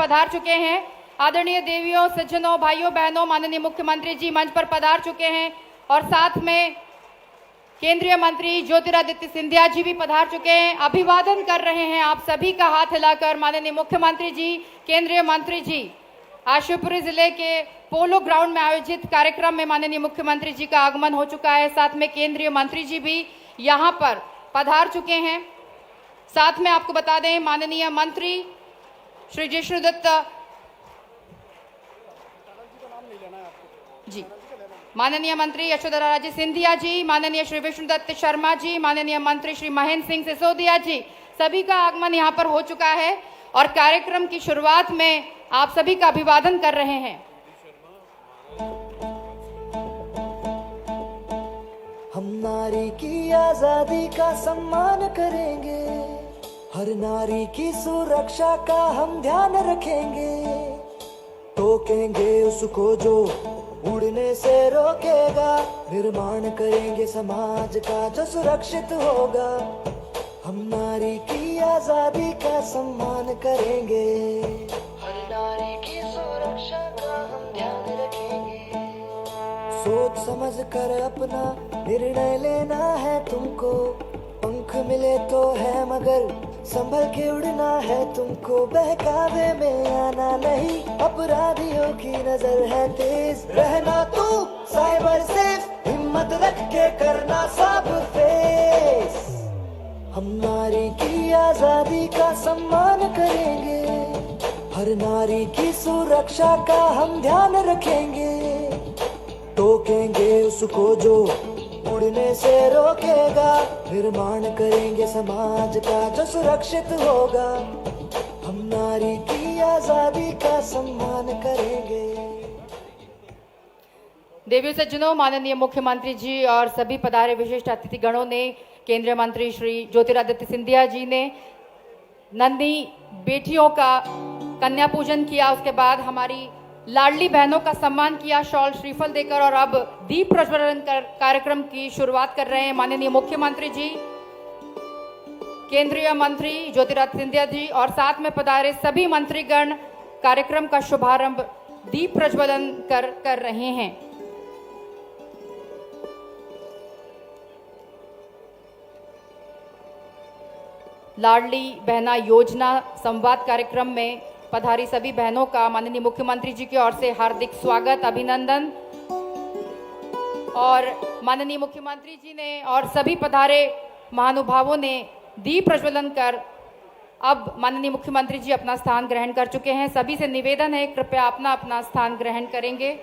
पधार चुके हैं। आदरणीय देवियों, सज्जनों, भाइयों बहनों, माननीय मुख्यमंत्री जी मंच पर पधार चुके हैं और साथ में केंद्रीय मंत्री ज्योतिरादित्य सिंधिया जी भी पधार चुके हैं। अभिवादन कर रहे हैं आप सभी का हाथ हिलाकर माननीय मुख्यमंत्री जी, केंद्रीय मंत्री जी। आज शिवपुरी जिले के पोलो ग्राउंड में आयोजित कार्यक्रम में माननीय मुख्यमंत्री जी का आगमन हो चुका है। साथ में केंद्रीय मंत्री जी भी यहाँ पर पधार चुके हैं। साथ में आपको बता दें, माननीय मंत्री श्री जिष्णुदत्त जी, माननीय मंत्री यशोधरा राजे सिंधिया जी, माननीय श्री विष्णुदत्त शर्मा जी, माननीय मंत्री श्री महेंद्र सिंह सिसोदिया जी, सभी का आगमन यहाँ पर हो चुका है और कार्यक्रम की शुरुआत में आप सभी का अभिवादन कर रहे हैं। हम नारी की आजादी का सम्मान करेंगे, हर नारी की सुरक्षा का हम ध्यान रखेंगे, टोकेंगे उसको जो उड़ने से रोकेगा, निर्माण करेंगे समाज का जो सुरक्षित होगा। हम नारी की आजादी का सम्मान करेंगे, हर नारी की सुरक्षा का हम ध्यान रखेंगे। सोच समझ कर अपना निर्णय लेना है तुमको, पंख मिले तो है मगर संभल के उड़ना है तुमको। बहकावे में आना नहीं, अपराधियों की नजर है तेज, रहना तू साइबर सेफ, हिम्मत रख के करना सब फेस। हम नारी की आजादी का सम्मान करेंगे, हर नारी की सुरक्षा का हम ध्यान रखेंगे, टोकेंगे उसको जो उड़ने से रोकेगा, निर्माण करेंगे समाज का जो सुरक्षित होगा। हम नारी की आजादी का सम्मान करेंगे। देवी सज्जनों, माननीय मुख्यमंत्री जी और सभी पधारे विशिष्ट अतिथि गणों ने, केंद्रीय मंत्री श्री ज्योतिरादित्य सिंधिया जी ने नन्ही बेटियों का कन्या पूजन किया। उसके बाद हमारी लाडली बहनों का सम्मान किया शॉल श्रीफल देकर और अब दीप प्रज्वलन कर कार्यक्रम की शुरुआत कर रहे हैं माननीय मुख्यमंत्री जी, केंद्रीय मंत्री ज्योतिरादित्य सिंधिया जी और साथ में पधारे सभी मंत्रीगण कार्यक्रम का शुभारंभ दीप प्रज्वलन कर रहे हैं। लाडली बहना योजना संवाद कार्यक्रम में पधारी सभी बहनों का माननीय मुख्यमंत्री जी की ओर से हार्दिक स्वागत, अभिनंदन। और माननीय मुख्यमंत्री जी ने और सभी पधारे महानुभावों ने दीप प्रज्वलन कर अब माननीय मुख्यमंत्री जी अपना स्थान ग्रहण कर चुके हैं। सभी से निवेदन है, कृपया अपना अपना स्थान ग्रहण करेंगे।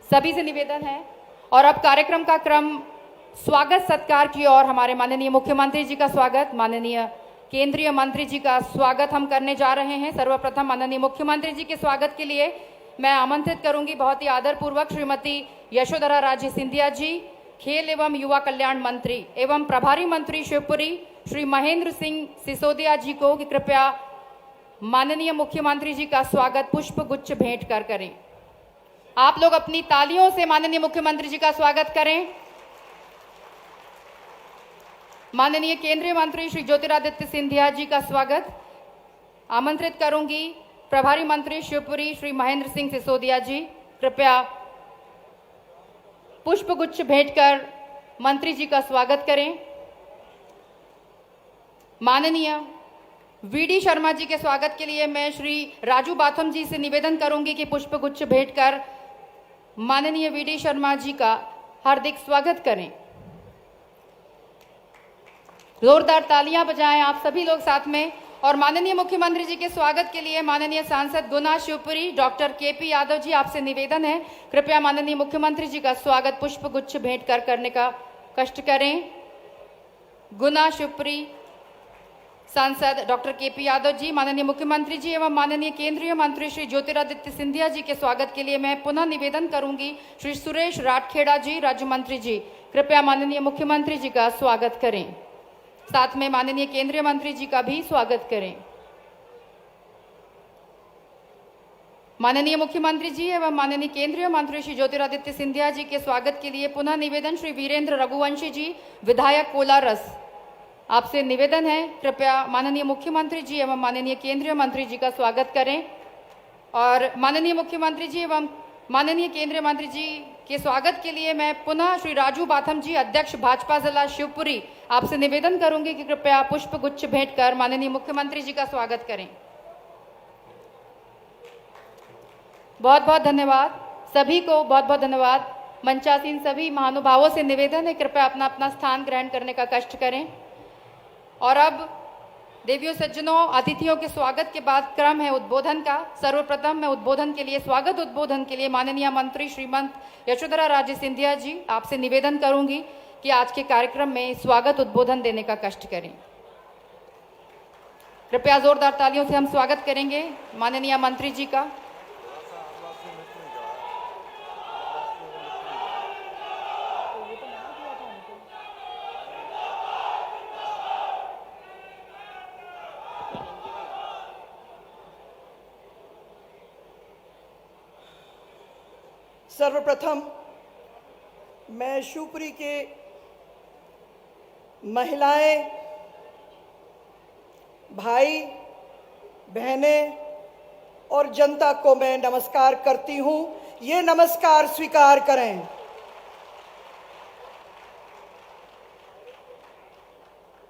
सभी से निवेदन है और अब कार्यक्रम का क्रम स्वागत सत्कार की ओर हमारे माननीय मुख्यमंत्री जी का स्वागत, माननीय केंद्रीय मंत्री जी का स्वागत हम करने जा रहे हैं। सर्वप्रथम माननीय मुख्यमंत्री जी के स्वागत के लिए मैं आमंत्रित करूंगी बहुत ही आदरपूर्वक श्रीमती यशोधरा राजे सिंधिया जी, खेल एवं युवा कल्याण मंत्री एवं प्रभारी मंत्री शिवपुरी श्री महेंद्र सिंह सिसोदिया जी को कि कृपया माननीय मुख्यमंत्री जी का स्वागत पुष्प गुच्छ भेंट कर करें। आप लोग अपनी तालियों से माननीय मुख्यमंत्री जी का स्वागत करें। माननीय केंद्रीय मंत्री श्री ज्योतिरादित्य सिंधिया जी का स्वागत आमंत्रित करूंगी प्रभारी मंत्री शिवपुरी श्री महेंद्र सिंह सिसोदिया जी, कृपया पुष्प गुच्छ भेंट कर मंत्री जी का स्वागत करें। माननीय वीडी शर्मा जी के स्वागत के लिए मैं श्री राजू बाथम जी से निवेदन करूंगी कि पुष्प गुच्छ भेंट कर माननीय वीडी शर्मा जी का हार्दिक स्वागत करें। जोरदार तालियां बजाएं आप सभी लोग साथ में। और माननीय मुख्यमंत्री जी के स्वागत के लिए माननीय सांसद गुना शिवपुरी डॉक्टर केपी यादव जी, आपसे निवेदन है कृपया माननीय मुख्यमंत्री जी का स्वागत पुष्प गुच्छ भेंट कर करने का कष्ट करें। गुना शिवपुरी सांसद डॉक्टर केपी यादव जी, माननीय मुख्यमंत्री जी एवं माननीय केंद्रीय मंत्री श्री ज्योतिरादित्य सिंधिया जी के स्वागत के लिए मैं पुनः निवेदन करूंगी श्री सुरेश राठखेड़ा जी, राज्य मंत्री जी, कृपया माननीय मुख्यमंत्री जी का स्वागत करें। साथ में माननीय केंद्रीय मंत्री जी का भी स्वागत करें। माननीय मुख्यमंत्री जी एवं माननीय केंद्रीय मंत्री श्री ज्योतिरादित्य सिंधिया जी के स्वागत के लिए पुनः निवेदन श्री वीरेंद्र रघुवंशी जी, विधायक कोलारस, आपसे निवेदन है, कृपया माननीय मुख्यमंत्री जी एवं माननीय केंद्रीय मंत्री जी का स्वागत करें। और माननीय मुख्यमंत्री जी एवं माननीय केंद्रीय मंत्री जी के स्वागत के लिए मैं पुनः श्री राजू बाथम जी, अध्यक्ष भाजपा जिला शिवपुरी, आपसे निवेदन करूंगी कि कृपया पुष्प गुच्छ भेंट कर माननीय मुख्यमंत्री जी का स्वागत करें। बहुत बहुत धन्यवाद सभी को, बहुत बहुत धन्यवाद। मंचासीन सभी महानुभावों से निवेदन है, कृपया अपना अपना स्थान ग्रहण करने का कष्ट करें। और अब देवियों सज्जनों, अतिथियों के स्वागत के बाद क्रम है उद्बोधन का। सर्वप्रथम मैं उद्बोधन के लिए, स्वागत उद्बोधन के लिए माननीय मंत्री श्रीमंत यशोधरा राजे सिंधिया जी, आपसे निवेदन करूंगी कि आज के कार्यक्रम में स्वागत उद्बोधन देने का कष्ट करें। कृपया जोरदार तालियों से हम स्वागत करेंगे माननीय मंत्री जी का। सर्वप्रथम मैं शिवपुरी के महिलाएं, भाई बहनें और जनता को मैं नमस्कार करती हूं। ये नमस्कार स्वीकार करें।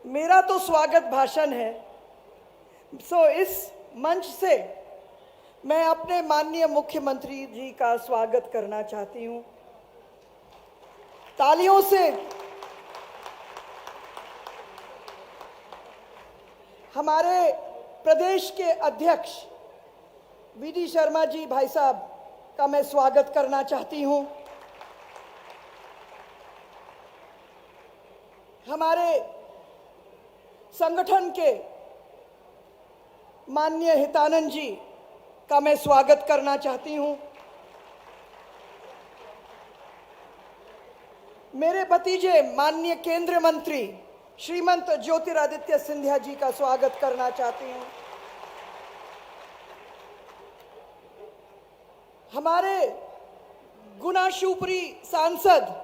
मेरा तो स्वागत भाषण है, सो इस मंच से मैं अपने माननीय मुख्यमंत्री जी का स्वागत करना चाहती हूं। तालियों से हमारे प्रदेश के अध्यक्ष वीडी शर्मा जी भाई साहब का मैं स्वागत करना चाहती हूं। हमारे संगठन के माननीय हितानंद जी का मैं स्वागत करना चाहती हूं। मेरे भतीजे माननीय केंद्रीय मंत्री श्रीमंत ज्योतिरादित्य सिंधिया जी का स्वागत करना चाहती हूं। हमारे गुना शिवपुरी सांसद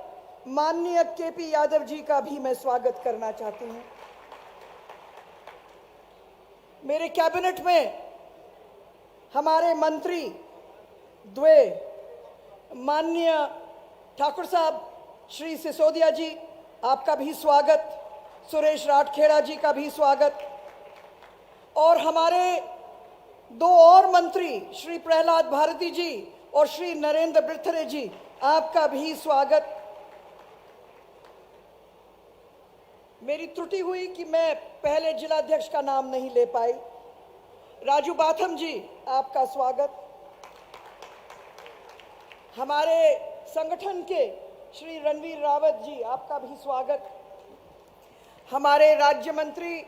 माननीय केपी यादव जी का भी मैं स्वागत करना चाहती हूं। मेरे कैबिनेट में हमारे मंत्री द्वे माननीय ठाकुर साहब श्री सिसोदिया जी, आपका भी स्वागत। सुरेश राठखेड़ा जी का भी स्वागत। और हमारे दो और मंत्री श्री प्रहलाद भारती जी और श्री नरेंद्र बिरथरे जी, आपका भी स्वागत। मेरी त्रुटि हुई कि मैं पहले जिलाध्यक्ष का नाम नहीं ले पाई। राजू बाथम जी, आपका स्वागत। हमारे संगठन के श्री रणवीर रावत जी, आपका भी स्वागत। हमारे राज्य मंत्री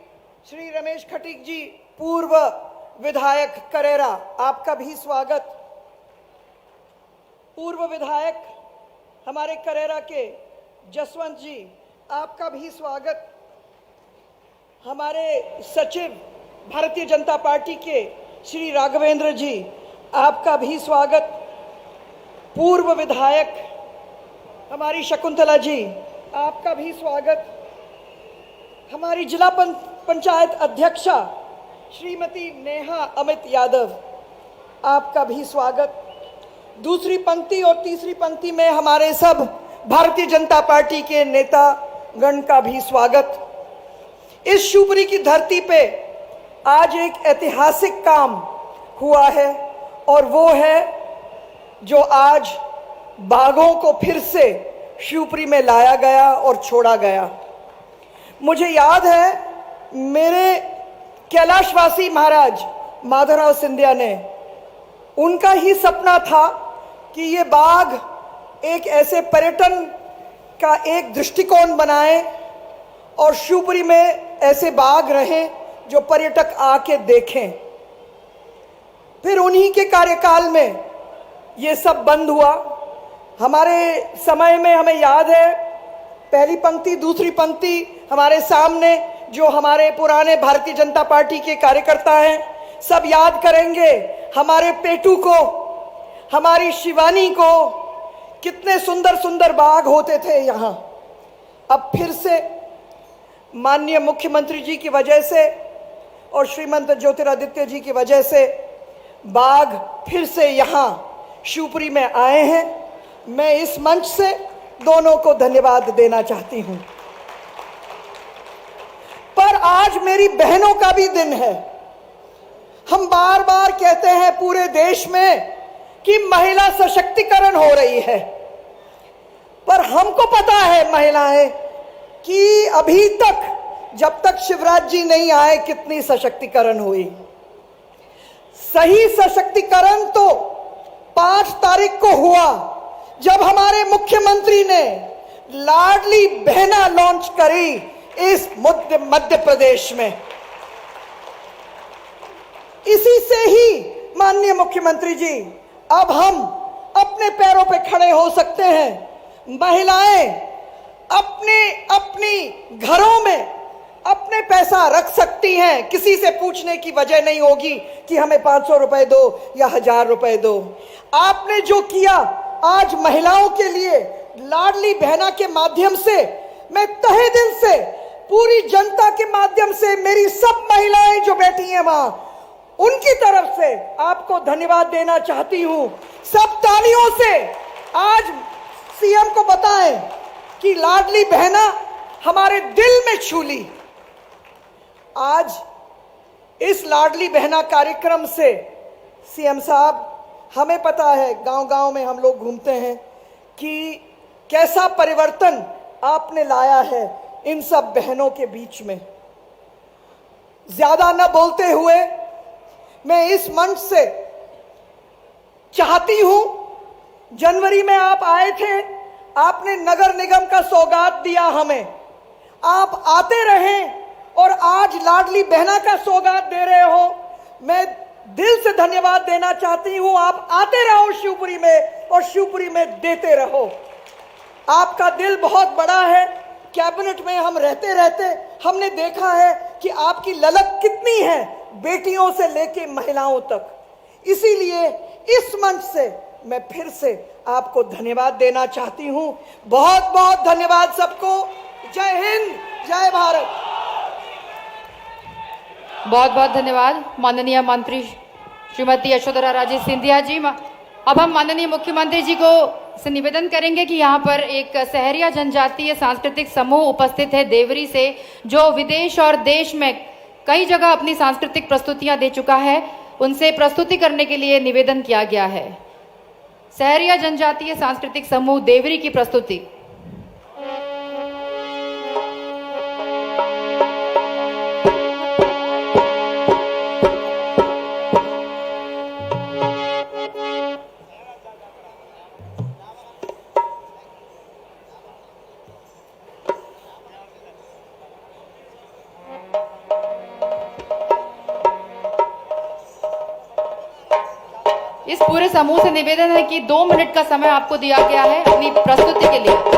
श्री रमेश खटीक जी, पूर्व विधायक करेरा, आपका भी स्वागत। पूर्व विधायक हमारे करेरा के जसवंत जी, आपका भी स्वागत। हमारे सचिव भारतीय जनता पार्टी के श्री राघवेंद्र जी, आपका भी स्वागत। पूर्व विधायक हमारी शकुंतला जी, आपका भी स्वागत। हमारी जिला पंचायत अध्यक्षा श्रीमती नेहा अमित यादव, आपका भी स्वागत। दूसरी पंक्ति और तीसरी पंक्ति में हमारे सब भारतीय जनता पार्टी के नेता गण का भी स्वागत। इस शिवपुरी की धरती पे आज एक ऐतिहासिक काम हुआ है और वो है जो आज बाघों को फिर से शिवपुरी में लाया गया और छोड़ा गया। मुझे याद है मेरे कैलाशवासी महाराज माधवराव सिंधिया ने, उनका ही सपना था कि ये बाघ एक ऐसे पर्यटन का एक दृष्टिकोण बनाए और शिवपुरी में ऐसे बाघ रहें जो पर्यटक आके देखें। फिर उन्हीं के कार्यकाल में ये सब बंद हुआ। हमारे समय में हमें याद है, पहली पंक्ति दूसरी पंक्ति हमारे सामने जो हमारे पुराने भारतीय जनता पार्टी के कार्यकर्ता हैं सब याद करेंगे। हमारे पेटू को, हमारी शिवानी को, कितने सुंदर सुंदर बाग होते थे यहाँ। अब फिर से माननीय मुख्यमंत्री जी की वजह से और श्रीमंत ज्योतिरादित्य जी की वजह से बाघ फिर से यहाँ शिवपुरी में आए हैं। मैं इस मंच से दोनों को धन्यवाद देना चाहती हूँ। पर आज मेरी बहनों का भी दिन है। हम बार बार कहते हैं पूरे देश में कि महिला सशक्तिकरण हो रही है, पर हमको पता है महिलाएं कि अभी तक जब तक शिवराज जी नहीं आए कितनी सशक्तिकरण हुई। सही सशक्तिकरण तो 5 तारीख को हुआ जब हमारे मुख्यमंत्री ने लाडली बहना लॉन्च करी इस मध्य प्रदेश में। इसी से ही माननीय मुख्यमंत्री जी अब हम अपने पैरों पे खड़े हो सकते हैं। महिलाएं अपनी घरों में अपने पैसा रख सकती हैं, किसी से पूछने की वजह नहीं होगी कि हमें 500 रुपए दो या 1000 रुपए दो। आपने जो किया आज महिलाओं के लिए लाडली बहना के माध्यम से, मैं तहे दिल से पूरी जनता के माध्यम से मेरी सब महिलाएं जो बैठी हैं वहां, उनकी तरफ से आपको धन्यवाद देना चाहती हूं। सब तालियों से आज सीएम को बताएं कि लाडली बहना हमारे दिल में छू ली। आज इस लाडली बहना कार्यक्रम से सीएम साहब, हमें पता है गांव-गांव में हम लोग घूमते हैं कि कैसा परिवर्तन आपने लाया है इन सब बहनों के बीच में। ज्यादा न बोलते हुए मैं इस मंच से चाहती हूं, जनवरी में आप आए थे, आपने नगर निगम का सौगात दिया हमें, आप आते रहें और आज लाडली बहना का सौगात दे रहे हो। मैं दिल से धन्यवाद देना चाहती हूं। आप आते रहो शिवपुरी में और शिवपुरी में देते रहो। आपका दिल बहुत बड़ा है। कैबिनेट में हम रहते रहते हमने देखा है कि आपकी ललक कितनी है बेटियों से लेके महिलाओं तक। इसीलिए इस मंच से मैं फिर से आपको धन्यवाद देना चाहती हूं। बहुत बहुत धन्यवाद सबको। जय हिंद, जय भारत। बहुत बहुत धन्यवाद माननीय मंत्री श्रीमती यशोधरा राजे सिंधिया जी। अब हम माननीय मुख्यमंत्री जी को से निवेदन करेंगे कि यहाँ पर एक सहरिया जनजातीय सांस्कृतिक समूह उपस्थित है देवरी से, जो विदेश और देश में कई जगह अपनी सांस्कृतिक प्रस्तुतियां दे चुका है। उनसे प्रस्तुति करने के लिए निवेदन किया गया है। सहरिया जनजातीय सांस्कृतिक समूह देवरी की प्रस्तुति। इस पूरे समूह से निवेदन है कि 2 मिनट का समय आपको दिया गया है अपनी प्रस्तुति के लिए।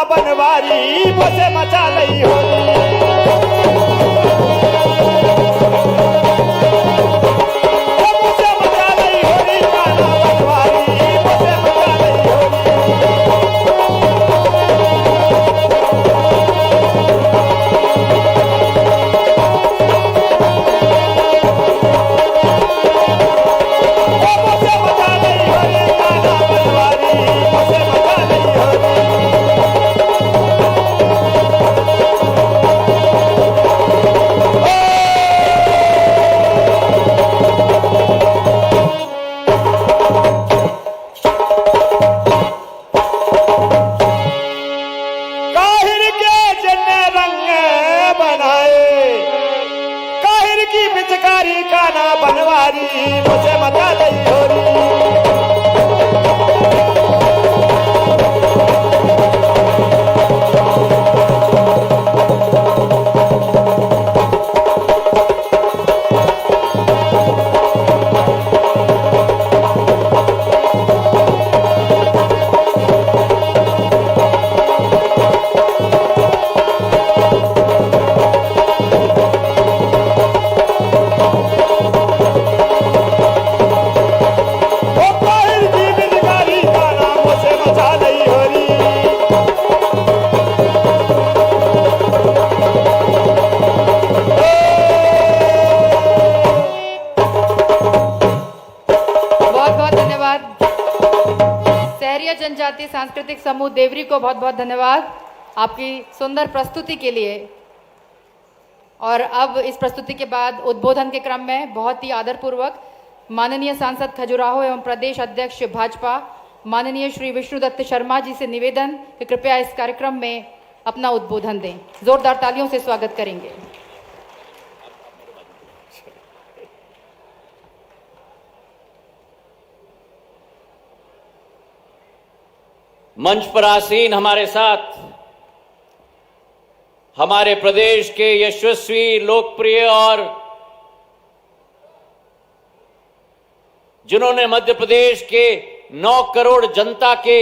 बनवारी मुझे मचा लई हो जिम्मेदारी मुझे मचा दी होरी। जनजातीय सांस्कृतिक समूह देवरी को बहुत बहुत धन्यवाद आपकी सुंदर प्रस्तुति के लिए। और अब इस प्रस्तुति के बाद उद्बोधन के क्रम में बहुत ही आदरपूर्वक माननीय सांसद खजुराहो एवं प्रदेश अध्यक्ष भाजपा माननीय श्री विष्णुदत्त शर्मा जी से निवेदन कि कृपया इस कार्यक्रम में अपना उद्बोधन दें। जोरदार तालियों से स्वागत करेंगे। मंच पर आसीन हमारे साथ हमारे प्रदेश के यशस्वी, लोकप्रिय और जिन्होंने मध्य प्रदेश के 9 करोड़ जनता के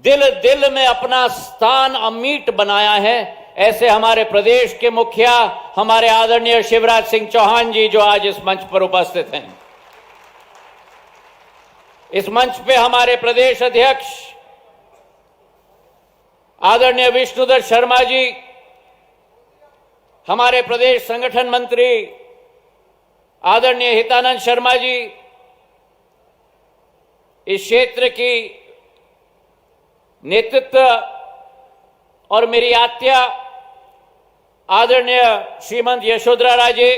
दिल दिल में अपना स्थान अमीट बनाया है, ऐसे हमारे प्रदेश के मुखिया हमारे आदरणीय शिवराज सिंह चौहान जी जो आज इस मंच पर उपस्थित हैं। इस मंच पे हमारे प्रदेश अध्यक्ष आदरणीय विष्णुदत्त शर्मा जी, हमारे प्रदेश संगठन मंत्री आदरणीय हितानंद शर्मा जी, इस क्षेत्र की नेतृत्व और मेरी आत्या आदरणीय श्रीमंत यशोधरा राजे,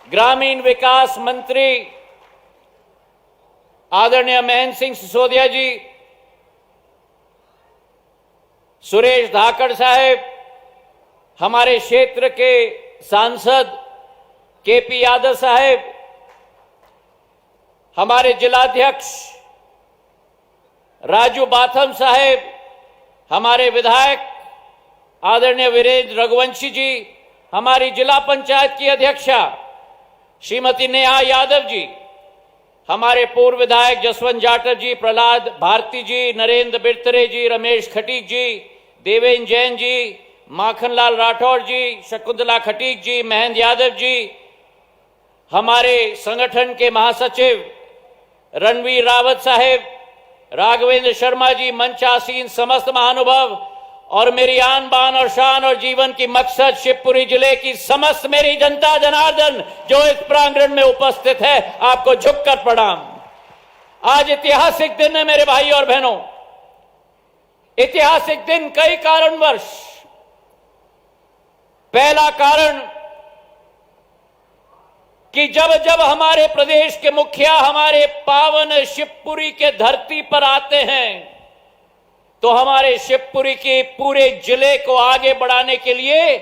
ग्रामीण विकास मंत्री आदरणीय महेंद्र सिंह सिसोदिया जी, सुरेश धाकड़ साहेब, हमारे क्षेत्र के सांसद केपी यादव साहेब, हमारे जिलाध्यक्ष राजू बाथम साहेब, हमारे विधायक आदरणीय वीरेंद्र रघुवंशी जी, हमारी जिला पंचायत की अध्यक्षा श्रीमती नेहा यादव जी, हमारे पूर्व विधायक जसवंत जाटव जी, प्रहलाद भारती जी, नरेंद्र बिरतरे जी, रमेश खटीक जी, देवेंद्र जैन जी, माखनलाल राठौर जी, शकुंतला खटीक जी, महेंद्र यादव जी, हमारे संगठन के महासचिव रणवीर रावत साहेब, राघवेंद्र शर्मा जी, मंचासीन समस्त महानुभाव और मेरी आन बान और शान और जीवन की मकसद शिवपुरी जिले की समस्त मेरी जनता जनार्दन जो इस प्रांगण में उपस्थित है, आपको झुककर प्रणाम। आज ऐतिहासिक दिन है मेरे भाई और बहनों। ऐतिहासिक दिन कई कारणवश। पहला कारण कि जब जब हमारे प्रदेश के मुखिया हमारे पावन शिवपुरी के धरती पर आते हैं तो हमारे शिवपुरी के पूरे जिले को आगे बढ़ाने के लिए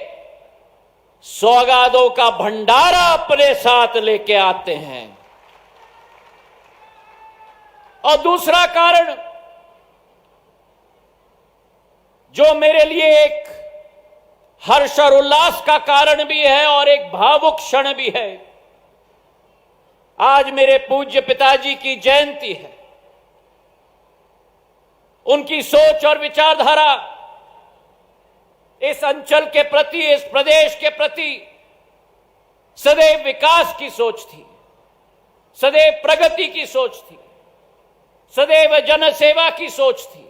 सौगातों का भंडारा अपने साथ लेके आते हैं। और दूसरा कारण जो मेरे लिए एक हर्ष और उल्लास का कारण भी है और एक भावुक क्षण भी है, आज मेरे पूज्य पिताजी की जयंती है। उनकी सोच और विचारधारा इस अंचल के प्रति, इस प्रदेश के प्रति सदैव विकास की सोच थी, सदैव प्रगति की सोच थी, सदैव जनसेवा की सोच थी।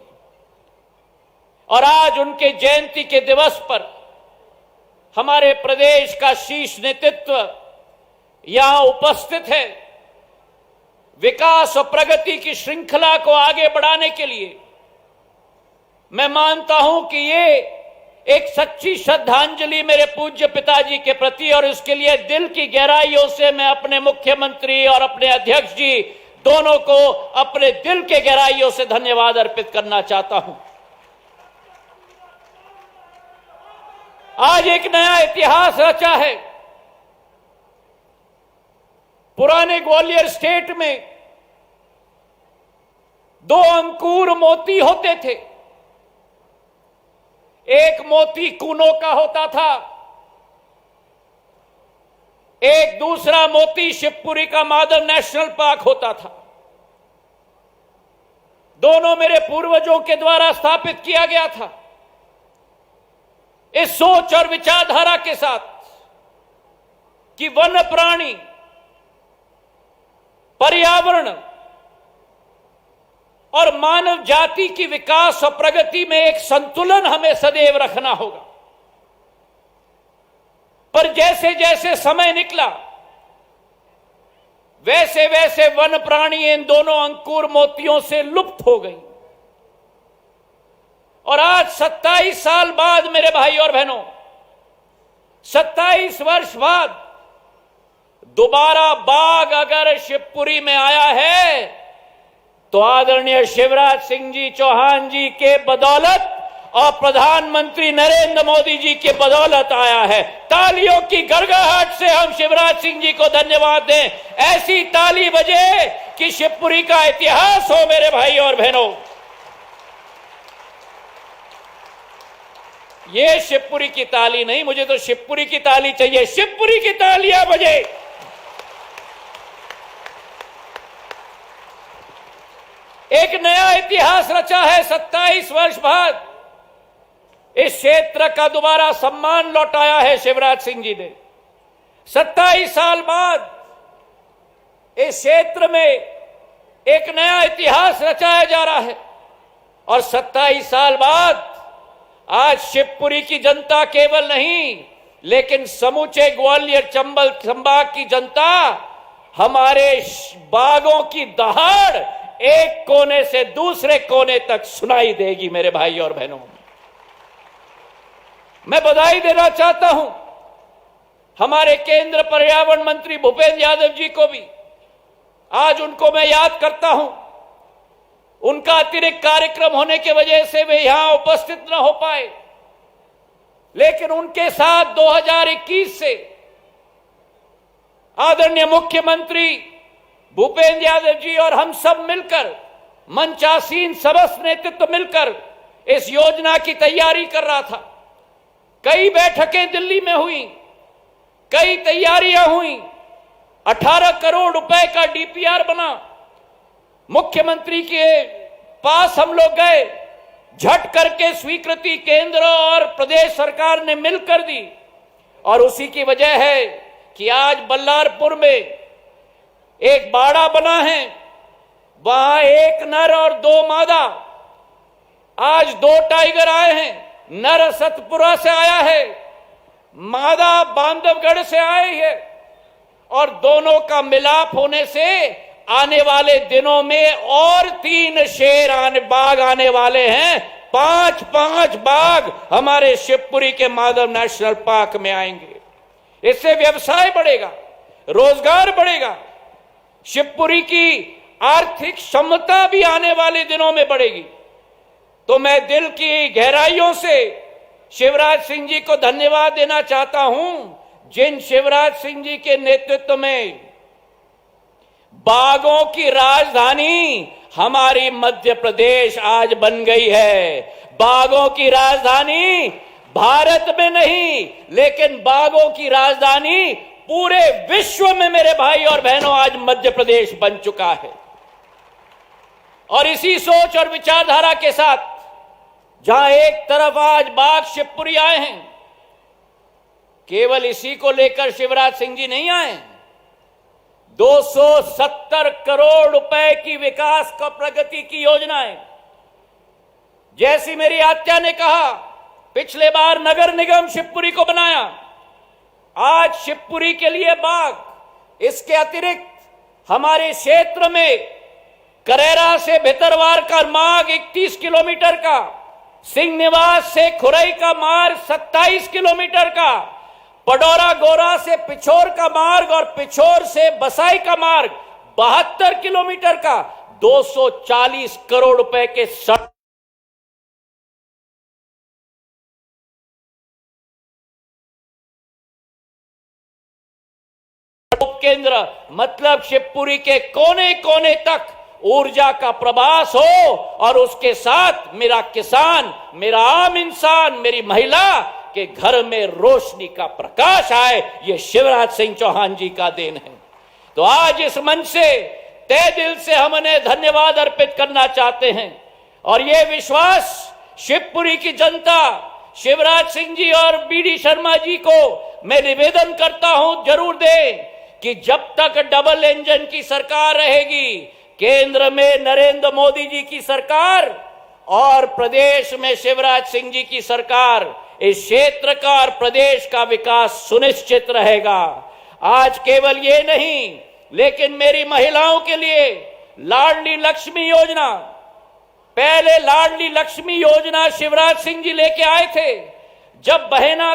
और आज उनके जयंती के दिवस पर हमारे प्रदेश का शीर्ष नेतृत्व यहां उपस्थित है। विकास और प्रगति की श्रृंखला को आगे बढ़ाने के लिए मैं मानता हूं कि ये एक सच्ची श्रद्धांजलि मेरे पूज्य पिताजी के प्रति, और इसके लिए दिल की गहराइयों से मैं अपने मुख्यमंत्री और अपने अध्यक्ष जी दोनों को अपने दिल के गहराइयों से धन्यवाद अर्पित करना चाहता हूं। आज एक नया इतिहास रचा है। पुराने ग्वालियर स्टेट में 2 अंकुर मोती होते थे। एक मोती कूनो का होता था, एक दूसरा मोती शिवपुरी का माधव नेशनल पार्क होता था। दोनों मेरे पूर्वजों के द्वारा स्थापित किया गया था। इस सोच और विचारधारा के साथ कि वन्य प्राणी, पर्यावरण और मानव जाति की विकास और प्रगति में एक संतुलन हमें सदैव रखना होगा। पर जैसे जैसे समय निकला, वैसे वैसे वन प्राणी इन दोनों अंकुर मोतियों से लुप्त हो गई। और आज 27 साल बाद मेरे भाई और बहनों, 27 वर्ष बाद दोबारा बाघ अगर शिवपुरी में आया है तो आदरणीय शिवराज सिंह जी चौहान जी के बदौलत और प्रधानमंत्री नरेंद्र मोदी जी के बदौलत आया है। तालियों की गड़गड़ाहट से हम शिवराज सिंह जी को धन्यवाद दें। ऐसी ताली बजे कि शिवपुरी का इतिहास हो मेरे भाई और बहनों। ये शिवपुरी की ताली नहीं, मुझे तो शिवपुरी की ताली चाहिए। शिवपुरी की तालियां बजे। एक नया इतिहास रचा है। 27 वर्ष बाद इस क्षेत्र का दोबारा सम्मान लौटाया है शिवराज सिंह जी ने। 27 साल बाद इस क्षेत्र में एक नया इतिहास रचाया जा रहा है। और 27 साल बाद आज शिवपुरी की जनता केवल नहीं, लेकिन समूचे ग्वालियर चंबल संभाग की जनता हमारे बागों की दहाड़ एक कोने से दूसरे कोने तक सुनाई देगी मेरे भाई और बहनों। मैं बधाई देना चाहता हूं हमारे केंद्र पर्यावरण मंत्री भूपेंद्र यादव जी को भी। आज उनको मैं याद करता हूं। उनका अतिरिक्त कार्यक्रम होने की वजह से वे यहां उपस्थित न हो पाए, लेकिन उनके साथ 2021 से आदरणीय मुख्यमंत्री भूपेंद्र यादव जी और हम सब मिलकर, मंचासीन समस्त नेतृत्व मिलकर इस योजना की तैयारी कर रहा था। कई बैठकें दिल्ली में हुई, कई तैयारियां हुई। 18 करोड़ रुपए का डीपीआर बना। मुख्यमंत्री के पास हम लोग गए, झट करके स्वीकृति केंद्र और प्रदेश सरकार ने मिलकर दी। और उसी की वजह है कि आज बल्लारपुर में एक बाड़ा बना है, वहां 1 नर और 2 मादा। आज 2 टाइगर आए हैं। नर सतपुरा से आया है, मादा बांधवगढ़ से आई है। और दोनों का मिलाप होने से आने वाले दिनों में और 3 शेर बाघ आने वाले हैं। 5 बाघ हमारे शिवपुरी के माधव नेशनल पार्क में आएंगे। इससे व्यवसाय बढ़ेगा, रोजगार बढ़ेगा, शिवपुरी की आर्थिक क्षमता भी आने वाले दिनों में बढ़ेगी। तो मैं दिल की गहराइयों से शिवराज सिंह जी को धन्यवाद देना चाहता हूं, जिन शिवराज सिंह जी के नेतृत्व में बाघों की राजधानी हमारी मध्य प्रदेश आज बन गई है। बाघों की राजधानी भारत में नहीं, लेकिन बाघों की राजधानी पूरे विश्व में मेरे भाई और बहनों आज मध्य प्रदेश बन चुका है। और इसी सोच और विचारधारा के साथ जहां एक तरफ आज बाघ शिवपुरी आए हैं, केवल इसी को लेकर शिवराज सिंह जी नहीं आए। 270 करोड़ रुपए की विकास का प्रगति की योजनाएं, जैसी मेरी आत्या ने कहा, पिछले बार नगर निगम शिवपुरी को बनाया, आज शिवपुरी के लिए बाघ। इसके अतिरिक्त हमारे क्षेत्र में करेरा से भितरवार का मार्ग 31 किलोमीटर का, सिंह निवास से खुरई का मार्ग 27 किलोमीटर का, पडौरा गोरा से पिछोर का मार्ग और पिछोर से बसाई का मार्ग 72 किलोमीटर का, 240 करोड़ रुपए के सड़क उपकेंद्र मतलब शिवपुरी के कोने कोने तक ऊर्जा का प्रवास हो और उसके साथ मेरा किसान, मेरा आम इंसान, मेरी महिला के घर में रोशनी का प्रकाश आए, ये शिवराज सिंह चौहान जी का देन है। तो आज इस मंच से तहे दिल से हम उन्हें धन्यवाद अर्पित करना चाहते हैं और ये विश्वास शिवपुरी की जनता शिवराज सिंह जी और बीडी शर्मा जी को मैं निवेदन करता हूं जरूर दें कि जब तक डबल इंजन की सरकार रहेगी, केंद्र में नरेंद्र मोदी जी की सरकार और प्रदेश में शिवराज सिंह जी की सरकार, इस क्षेत्र का और प्रदेश का विकास सुनिश्चित रहेगा। आज केवल ये नहीं लेकिन मेरी महिलाओं के लिए लाडली लक्ष्मी योजना, पहले लाडली लक्ष्मी योजना शिवराज सिंह जी लेके आए थे। जब बहना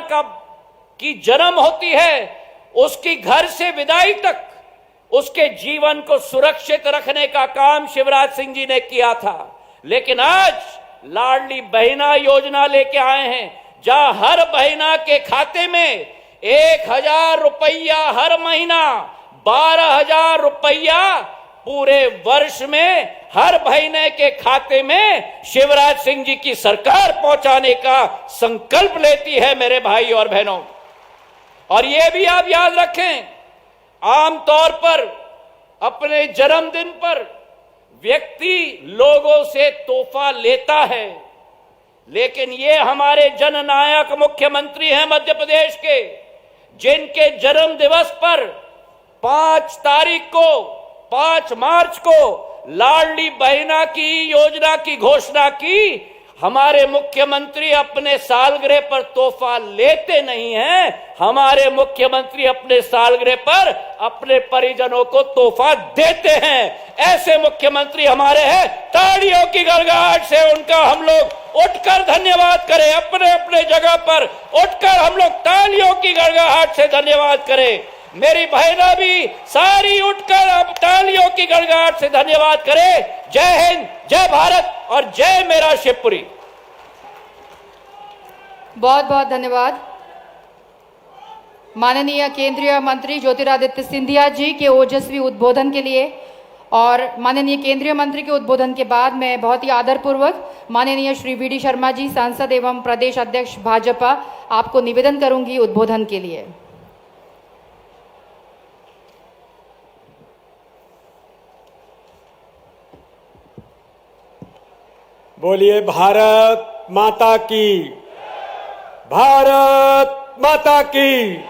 की जन्म होती है उसकी घर से विदाई तक उसके जीवन को सुरक्षित रखने का काम शिवराज सिंह जी ने किया था। लेकिन आज लाडली बहना योजना लेके आए हैं जहां हर बहना के खाते में 1,000 रुपया हर महीना, 12,000 रुपया पूरे वर्ष में हर महीने के खाते में शिवराज सिंह जी की सरकार पहुंचाने का संकल्प लेती है मेरे भाई और बहनों। और यह भी आप याद रखें, आमतौर पर अपने जन्मदिन पर व्यक्ति लोगों से तोहफा लेता है, लेकिन ये हमारे जननायक मुख्यमंत्री हैं मध्य प्रदेश के, जिनके जन्म दिवस पर 5 मार्च को लाडली बहना की योजना की घोषणा की। हमारे मुख्यमंत्री अपने सालगिरह पर तोहफा लेते नहीं हैं, हमारे मुख्यमंत्री अपने सालगिरह पर अपने परिजनों को तोहफा देते हैं। ऐसे मुख्यमंत्री हमारे हैं। तालियों की गड़गड़ाहट से उनका हम लोग उठकर धन्यवाद करें, अपने अपने जगह पर उठकर हम लोग तालियों की गड़गड़ाहट से धन्यवाद करें। मेरी बहना भी सारी उठकर अब तालियों की गड़गड़ाहट से धन्यवाद करें। जय हिंद, जय भारत और जय मेरा शिवपुरी। बहुत बहुत धन्यवाद माननीय केंद्रीय मंत्री ज्योतिरादित्य सिंधिया जी के ओजस्वी उद्बोधन के लिए। और माननीय केंद्रीय मंत्री के उद्बोधन के बाद मैं बहुत ही आदरपूर्वक माननीय श्री बीडी शर्मा जी, सांसद एवं प्रदेश अध्यक्ष भाजपा, आपको निवेदन करूंगी उद्बोधन के लिए। बोलिए भारत माता की, भारत माता की।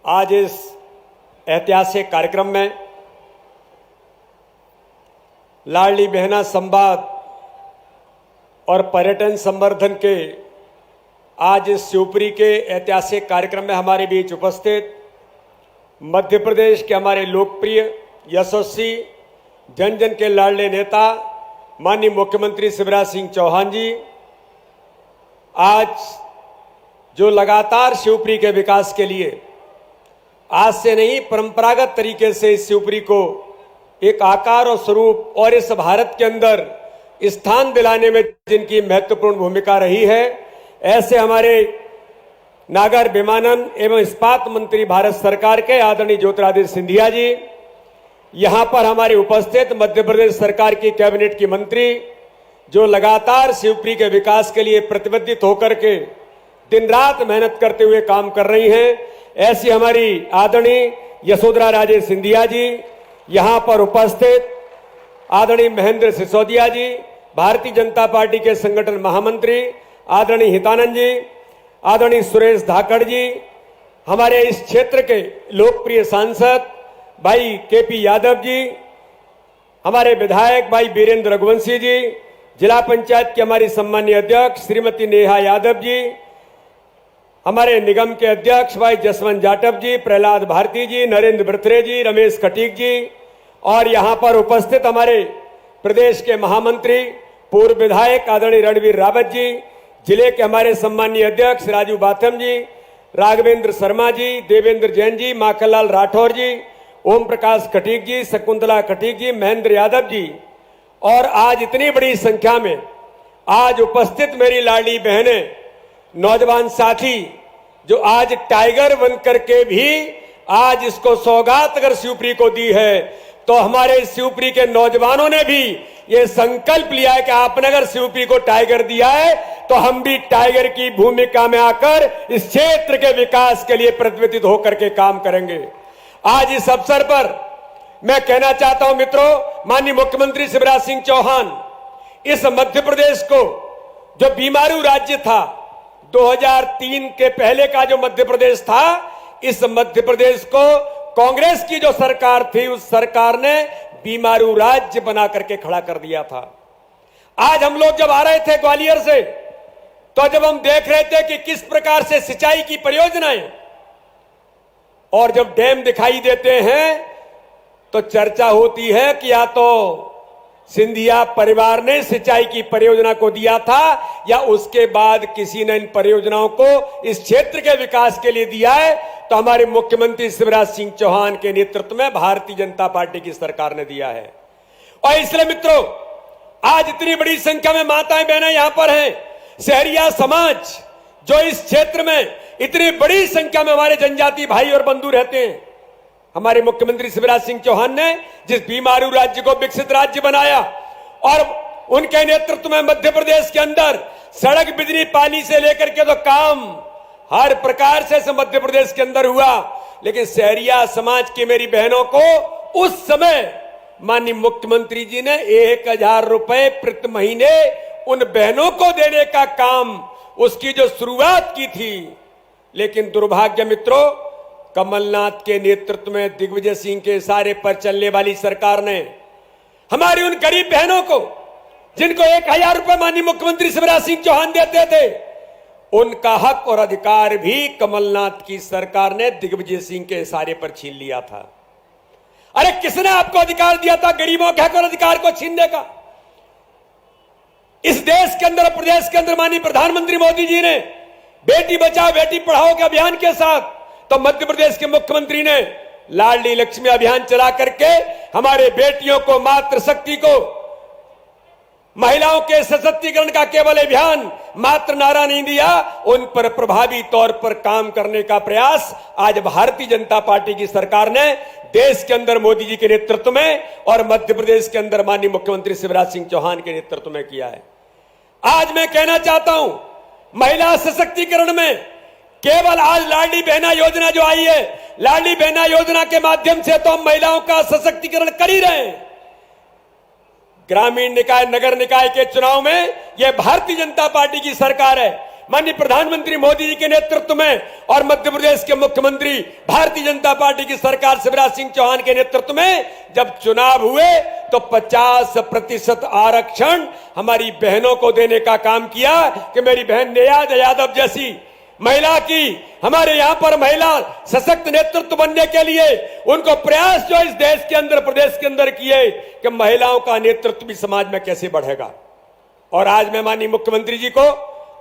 आज इस ऐतिहासिक कार्यक्रम में लाडली बहना संवाद और पर्यटन संवर्धन के आज इस शिवपुरी के ऐतिहासिक कार्यक्रम में हमारे बीच उपस्थित मध्य प्रदेश के हमारे लोकप्रिय, यशस्वी, जन जन के लाडले नेता माननीय मुख्यमंत्री शिवराज सिंह चौहान जी, आज जो लगातार शिवपुरी के विकास के लिए आज से नहीं परंपरागत तरीके से इस शिवपुरी को एक आकार और स्वरूप और इस भारत के अंदर स्थान दिलाने में जिनकी महत्वपूर्ण भूमिका रही है, ऐसे हमारे नागर विमानन एवं इस्पात मंत्री भारत सरकार के आदरणीय ज्योतिरादित्य सिंधिया जी, यहां पर हमारे उपस्थित मध्य प्रदेश सरकार की कैबिनेट की मंत्री जो लगातार शिवपुरी के विकास के लिए प्रतिबद्धित होकर के दिन रात मेहनत करते हुए काम कर रही हैं, ऐसी हमारी आदरणीय यशोधरा राजे सिंधिया जी, यहां पर उपस्थित आदरणीय महेंद्र सिसोदिया जी, भारतीय जनता पार्टी के संगठन महामंत्री आदरणीय हितानंद जी, आदरणीय सुरेश धाकड़ जी, हमारे इस क्षेत्र के लोकप्रिय सांसद भाई केपी यादव जी, हमारे विधायक भाई वीरेंद्र रघुवंशी जी, जिला पंचायत के हमारी सम्मानीय अध्यक्ष श्रीमती नेहा यादव जी, हमारे निगम के अध्यक्ष भाई जसवंत जाटव जी, प्रहलाद भारती जी, नरेंद्र बर्थरे जी, रमेश खटीक जी, और यहां पर उपस्थित हमारे प्रदेश के महामंत्री पूर्व विधायक आदरणीय रणवीर रावत जी, जिले के हमारे सम्मानीय अध्यक्ष राजू बाथम जी, राघवेंद्र शर्मा जी, देवेंद्र जैन जी, माखनलाल राठौर जी, ओम प्रकाश खटीक जी, शकुंतला खटीक जी, महेंद्र यादव जी, और आज इतनी बड़ी संख्या में आज उपस्थित मेरी लाडली बहनें, नौजवान साथी जो आज टाइगर बन करके भी आज इसको सौगात अगर शिवपुरी को दी है तो हमारे शिवपुरी के नौजवानों ने भी ये संकल्प लिया है कि आपने अगर शिवपुरी को टाइगर दिया है तो हम भी टाइगर की भूमिका में आकर इस क्षेत्र के विकास के लिए प्रतिबद्ध होकर के काम करेंगे। आज इस अवसर पर मैं कहना चाहता हूं मित्रों, माननीय मुख्यमंत्री शिवराज सिंह चौहान इस मध्य प्रदेश को, जो बीमारू राज्य था 2003 के पहले का जो मध्य प्रदेश था, इस मध्य प्रदेश को कांग्रेस की जो सरकार थी उस सरकार ने बीमारू राज्य बना करके खड़ा कर दिया था। आज हम लोग जब आ रहे थे ग्वालियर से, तो जब हम देख रहे थे कि किस प्रकार से सिंचाई की परियोजनाएं और जब डैम दिखाई देते हैं तो चर्चा होती है कि या तो सिंधिया परिवार ने सिंचाई की परियोजना को दिया था या उसके बाद किसी ने इन परियोजनाओं को इस क्षेत्र के विकास के लिए दिया है, तो हमारे मुख्यमंत्री शिवराज सिंह चौहान के नेतृत्व में भारतीय जनता पार्टी की सरकार ने दिया है। और इसलिए मित्रों, आज इतनी बड़ी संख्या में माताएं बहनें यहां पर हैं, शहरिया समाज जो इस क्षेत्र में इतनी बड़ी संख्या में हमारे जनजाति भाई और बंधु रहते हैं, हमारे मुख्यमंत्री शिवराज सिंह चौहान ने जिस बीमारू राज्य को विकसित राज्य बनाया और उनके नेतृत्व में मध्य प्रदेश के अंदर सड़क, बिजली, पानी से लेकर के तो काम हर प्रकार से मध्य प्रदेश के अंदर हुआ, लेकिन शहरिया समाज की मेरी बहनों को उस समय माननीय मुख्यमंत्री जी ने 1000 रुपए प्रति महीने उन बहनों को देने का काम, उसकी जो शुरुआत की थी। लेकिन दुर्भाग्य मित्रों, कमलनाथ के नेतृत्व में दिग्विजय सिंह के इशारे पर चलने वाली सरकार ने हमारी उन गरीब बहनों को, जिनको 1000 रुपए माननीय मुख्यमंत्री शिवराज सिंह चौहान देते थे, उनका हक और अधिकार भी कमलनाथ की सरकार ने दिग्विजय सिंह के इशारे पर छीन लिया था। अरे किसने आपको अधिकार दिया था गरीबों के हक और अधिकार को छीनने का? इस देश के अंदर, प्रदेश के अंदर माननीय प्रधानमंत्री मोदी जी ने बेटी बचाओ बेटी पढ़ाओ के अभियान के साथ, तो मध्य प्रदेश के मुख्यमंत्री ने लाडली लक्ष्मी अभियान चला करके हमारे बेटियों को, मातृ शक्ति को, महिलाओं के सशक्तिकरण का केवल अभियान मात्र नारा नहीं दिया, उन पर प्रभावी तौर पर काम करने का प्रयास आज भारतीय जनता पार्टी की सरकार ने देश के अंदर मोदी जी के नेतृत्व में और मध्य प्रदेश के अंदर माननीय मुख्यमंत्री शिवराज सिंह चौहान के नेतृत्व में किया है। आज मैं कहना चाहता हूं, महिला सशक्तिकरण में केवल आज लाडली बहना योजना जो आई है, लाडली बहना योजना के माध्यम से तो हम महिलाओं का सशक्तिकरण कर ही रहे हैं। ग्रामीण निकाय, नगर निकाय के चुनाव में यह भारतीय जनता पार्टी की सरकार है, माननीय प्रधानमंत्री मोदी जी के नेतृत्व में और मध्य प्रदेश के मुख्यमंत्री भारतीय जनता पार्टी की सरकार शिवराज सिंह चौहान के नेतृत्व में जब चुनाव हुए तो 50% आरक्षण हमारी बहनों को देने का काम किया कि मेरी बहन नेहा यादव जैसी महिला की, हमारे यहां पर महिला सशक्त नेतृत्व बनने के लिए उनको प्रयास जो इस देश के अंदर, प्रदेश के अंदर किए कि महिलाओं का नेतृत्व भी समाज में कैसे बढ़ेगा। और आज मैं माननीय मुख्यमंत्री जी को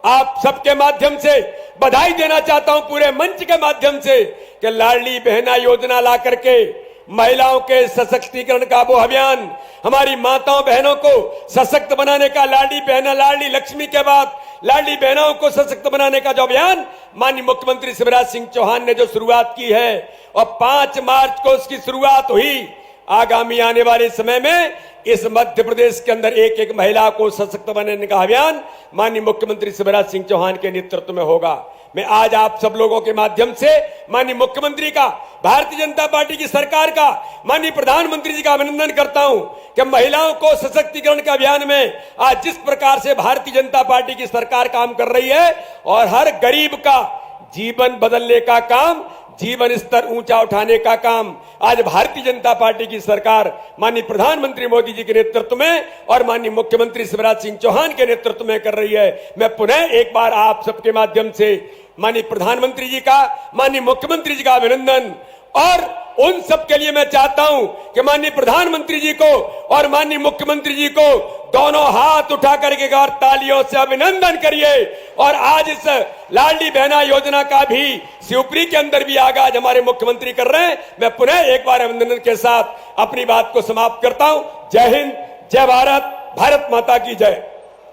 आप सबके माध्यम से बधाई देना चाहता हूं, पूरे मंच के माध्यम से, कि लाडली बहना योजना ला करके महिलाओं के सशक्तिकरण का वो अभियान, हमारी माताओं बहनों को सशक्त बनाने का, लाडली बहना, लाडली लक्ष्मी के बाद लाडली बहनों को सशक्त बनाने का जो अभियान माननीय मुख्यमंत्री शिवराज सिंह चौहान ने जो शुरुआत की है और 5 मार्च को उसकी शुरुआत हुई। आगामी आने वाले समय में इस मध्य प्रदेश के अंदर एक एक महिला को सशक्त बनाने का अभियान माननीय मुख्यमंत्री शिवराज सिंह चौहान के नेतृत्व में होगा। मैं आज आप सब लोगों के माध्यम से माननीय मुख्यमंत्री का, भारतीय जनता पार्टी की सरकार का, माननीय प्रधानमंत्री जी का अभिनंदन करता हूं कि महिलाओं को सशक्तिकरण के अभियान में आज जिस प्रकार से भारतीय जनता पार्टी की सरकार काम कर रही है और हर गरीब का जीवन बदलने का काम, जीवन स्तर ऊंचा उठाने का काम आज भारतीय जनता पार्टी की सरकार माननीय प्रधानमंत्री मोदी जी के नेतृत्व में और माननीय मुख्यमंत्री शिवराज सिंह चौहान के नेतृत्व में कर रही है। मैं पुनः एक बार आप सबके माध्यम से माननीय प्रधानमंत्री जी का, माननीय मुख्यमंत्री जी का अभिनंदन, और उन सब के लिए मैं चाहता हूं कि माननीय प्रधानमंत्री जी को और माननीय मुख्यमंत्री जी को दोनों हाथ उठा करके और तालियों से अभिनंदन करिए। और आज इस लाडली बहना योजना का भी शिवपुरी के अंदर भी आगाज हमारे मुख्यमंत्री कर रहे हैं। मैं पुनः एक बार अभिनंदन के साथ अपनी बात को समाप्त करता हूं। जय हिंद, जय भारत, भारत माता की जय।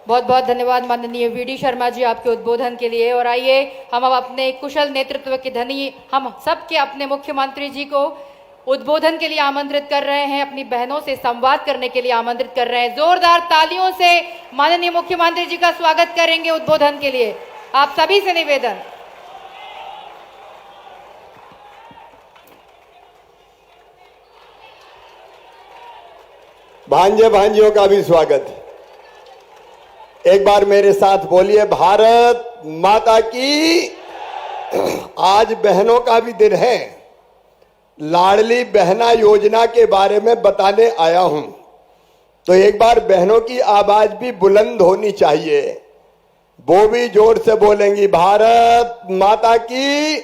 बहुत बहुत धन्यवाद माननीय वीडी शर्मा जी आपके उद्बोधन के लिए। और आइए हम अब अपने कुशल नेतृत्व के धनी हम सबके अपने मुख्यमंत्री जी को उद्बोधन के लिए आमंत्रित कर रहे हैं, अपनी बहनों से संवाद करने के लिए आमंत्रित कर रहे हैं। जोरदार तालियों से माननीय मुख्यमंत्री जी का स्वागत करेंगे उद्बोधन के लिए। आप सभी से निवेदन। भांजे भांजियों का भी स्वागत। एक बार मेरे साथ बोलिए, भारत माता की। आज बहनों का भी दिन है। लाडली बहना योजना के बारे में बताने आया हूं, तो एक बार बहनों की आवाज भी बुलंद होनी चाहिए। वो भी जोर से बोलेंगी, भारत माता की।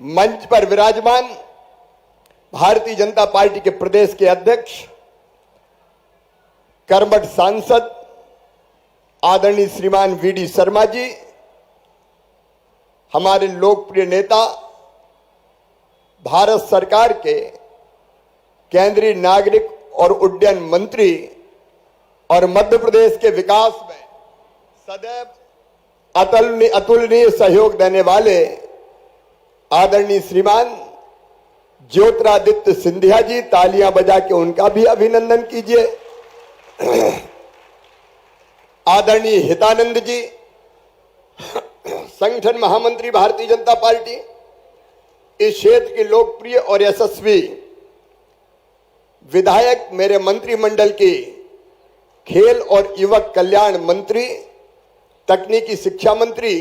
मंच पर विराजमान भारतीय जनता पार्टी के प्रदेश के अध्यक्ष, कर्मठ सांसद आदरणीय श्रीमान वीडी शर्मा जी, हमारे लोकप्रिय नेता, भारत सरकार के केंद्रीय नागरिक और उड्डयन मंत्री और मध्य प्रदेश के विकास में सदैव अतुलनीय सहयोग देने वाले आदरणीय श्रीमान ज्योतिरादित्य सिंधिया जी, तालियां बजा के उनका भी अभिनंदन कीजिए। आदरणीय हितानंद जी, संगठन महामंत्री भारतीय जनता पार्टी, इस क्षेत्र के लोकप्रिय और यशस्वी विधायक, मेरे मंत्रिमंडल की खेल और युवक कल्याण मंत्री, तकनीकी शिक्षा मंत्री,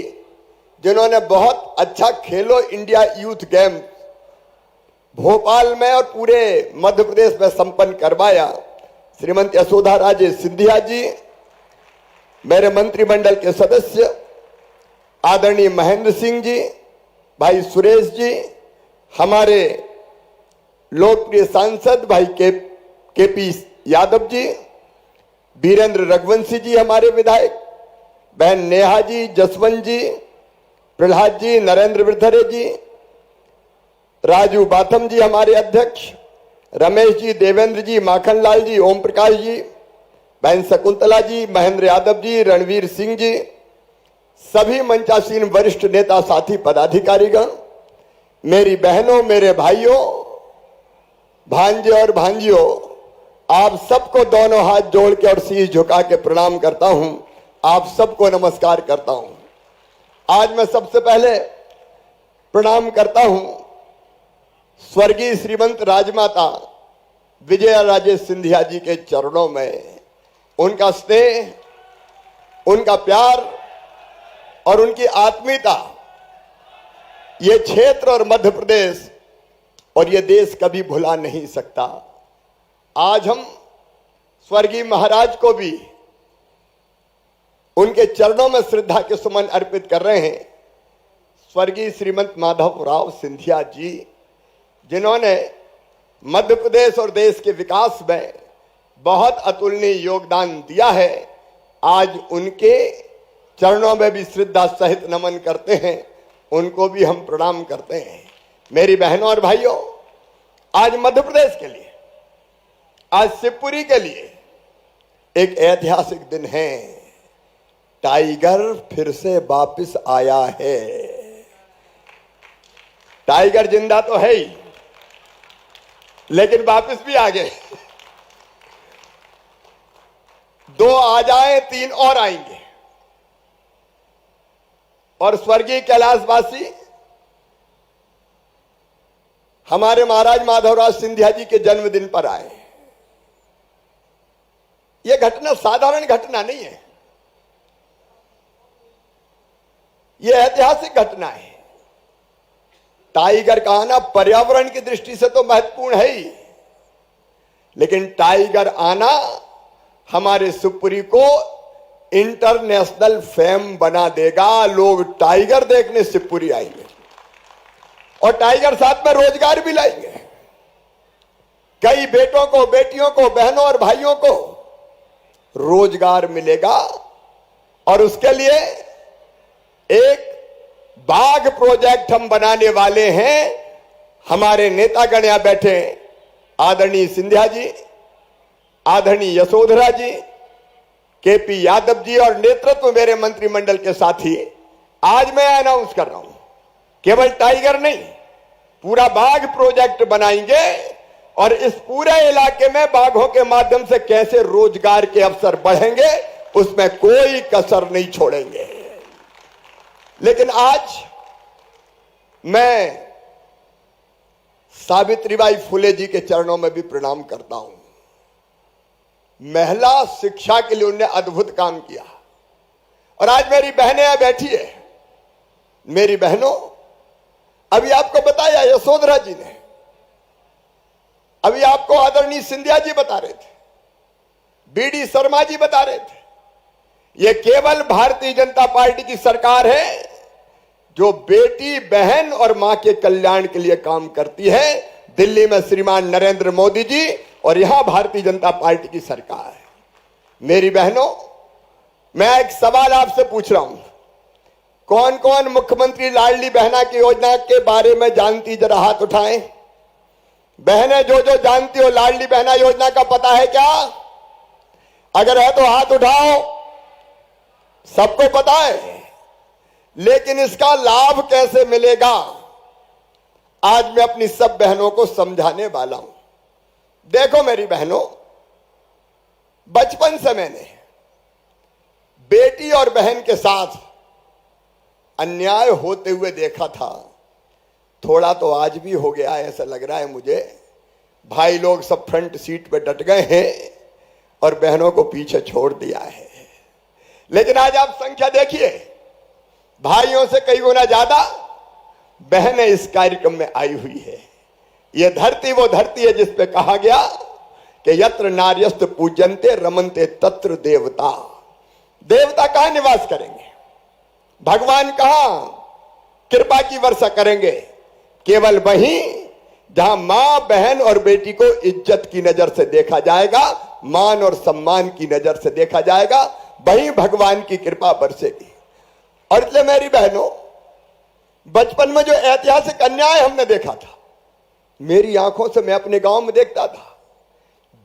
जिन्होंने बहुत अच्छा खेलो इंडिया यूथ गेम भोपाल में और पूरे मध्य प्रदेश में संपन्न करवाया, श्रीमती यशोधा राजे सिंधिया जी, मेरे मंत्रिमंडल के सदस्य आदरणीय महेंद्र सिंह जी, भाई सुरेश जी, हमारे लोकप्रिय सांसद भाई केपी यादव जी, वीरेंद्र रघुवंशी जी हमारे विधायक, बहन नेहा जी, जसवंत जी, प्रहलाद जी, नरेंद्र वृद्धरे जी, राजू बाथम जी हमारे अध्यक्ष, रमेश जी, देवेंद्र जी, माखन लाल जी, ओम प्रकाश जी, बहन शकुंतला जी, महेंद्र यादव जी, रणवीर सिंह जी, सभी मंचासीन वरिष्ठ नेता, साथी, पदाधिकारीगण, मेरी बहनों, मेरे भाइयों, भांजे और भांजियों, आप सबको दोनों हाथ जोड़ के और शीश झुका के प्रणाम करता हूं। आप सबको नमस्कार करता हूं। आज मैं सबसे पहले प्रणाम करता हूं स्वर्गीय श्रीमंत राजमाता विजया राजे सिंधिया जी के चरणों में। उनका स्नेह, उनका प्यार और उनकी आत्मीयता ये क्षेत्र और मध्य प्रदेश और ये देश कभी भुला नहीं सकता। आज हम स्वर्गीय महाराज को भी उनके चरणों में श्रद्धा के सुमन अर्पित कर रहे हैं। स्वर्गीय श्रीमंत माधवराव सिंधिया जी, जिन्होंने मध्य प्रदेश और देश के विकास में बहुत अतुलनीय योगदान दिया है, आज उनके चरणों में भी श्रद्धा सहित नमन करते हैं। उनको भी हम प्रणाम करते हैं। मेरी बहनों और भाइयों, आज मध्य प्रदेश के लिए, आज शिवपुरी के लिए एक ऐतिहासिक दिन है। टाइगर फिर से वापस आया है। टाइगर जिंदा तो है ही, लेकिन वापस भी आ गए। 2 आ जाए, 3 और आएंगे। और स्वर्गीय कैलाशवासी हमारे महाराज माधवराव सिंधिया जी के जन्मदिन पर आए। यह घटना साधारण घटना नहीं है, यह ऐतिहासिक घटना है। टाइगर का आना पर्यावरण की दृष्टि से तो महत्वपूर्ण है ही, लेकिन टाइगर आना हमारे शिवपुरी को इंटरनेशनल फेम बना देगा। लोग टाइगर देखने शिवपुरी आएंगे और टाइगर साथ में रोजगार भी लाएंगे। कई बेटों को, बेटियों को, बहनों और भाइयों को रोजगार मिलेगा। और उसके लिए एक बाघ प्रोजेक्ट हम बनाने वाले हैं। हमारे नेतागण यहां बैठे, आदरणीय सिंधिया जी, आदरणीय यशोधरा जी, केपी यादव जी और नेतृत्व मेरे मंत्रिमंडल के साथी आज मैं अनाउंस कर रहा हूं, केवल टाइगर नहीं, पूरा बाघ प्रोजेक्ट बनाएंगे और इस पूरे इलाके में बाघों के माध्यम से कैसे रोजगार के अवसर बढ़ेंगे उसमें कोई कसर नहीं छोड़ेंगे। लेकिन आज मैं सावित्रीबाई फुले जी के चरणों में भी प्रणाम करता हूं। महिला शिक्षा के लिए उन्होंने अद्भुत काम किया और आज मेरी बहनें यहां बैठी है। मेरी बहनों, अभी आपको बताया यशोधरा जी ने, अभी आपको आदरणीय सिंधिया जी बता रहे थे, बीडी शर्मा जी बता रहे थे, यह केवल भारतीय जनता पार्टी की सरकार है जो बेटी, बहन और मां के कल्याण के लिए काम करती है। दिल्ली में श्रीमान नरेंद्र मोदी जी और यहां भारतीय जनता पार्टी की सरकार है। मेरी बहनों, मैं एक सवाल आपसे पूछ रहा हूं, कौन कौन मुख्यमंत्री लाडली बहना की योजना के बारे में जानती, जरा हाथ उठाएं। बहनें जो जो जानती हो लाडली बहना योजना का पता है क्या? अगर है तो हाथ उठाओ। सबको पता है, लेकिन इसका लाभ कैसे मिलेगा आज मैं अपनी सब बहनों को समझाने वाला हूं। देखो मेरी बहनों, बचपन से मैंने बेटी और बहन के साथ अन्याय होते हुए देखा था। थोड़ा तो आज भी हो गया ऐसा लग रहा है मुझे। भाई लोग सब फ्रंट सीट पे डट गए हैं और बहनों को पीछे छोड़ दिया है। लेकिन आज आप संख्या देखिए, भाइयों से कई गुना ज्यादा बहनें इस कार्यक्रम में आई हुई है। यह धरती वो धरती है जिस पे कहा गया कि यत्र नार्यस्त पूजन्ते रमन्ते तत्र देवता। देवता कहां निवास करेंगे? भगवान कहां कृपा की वर्षा करेंगे? केवल वहीं जहां मां, बहन और बेटी को इज्जत की नजर से देखा जाएगा, मान और सम्मान की नजर से देखा जाएगा, वहीं भगवान की कृपा बरसेगी। और इसलिए मेरी बहनों, बचपन में जो ऐतिहासिक अन्याय हमने देखा था, मेरी आंखों से मैं अपने गांव में देखता था।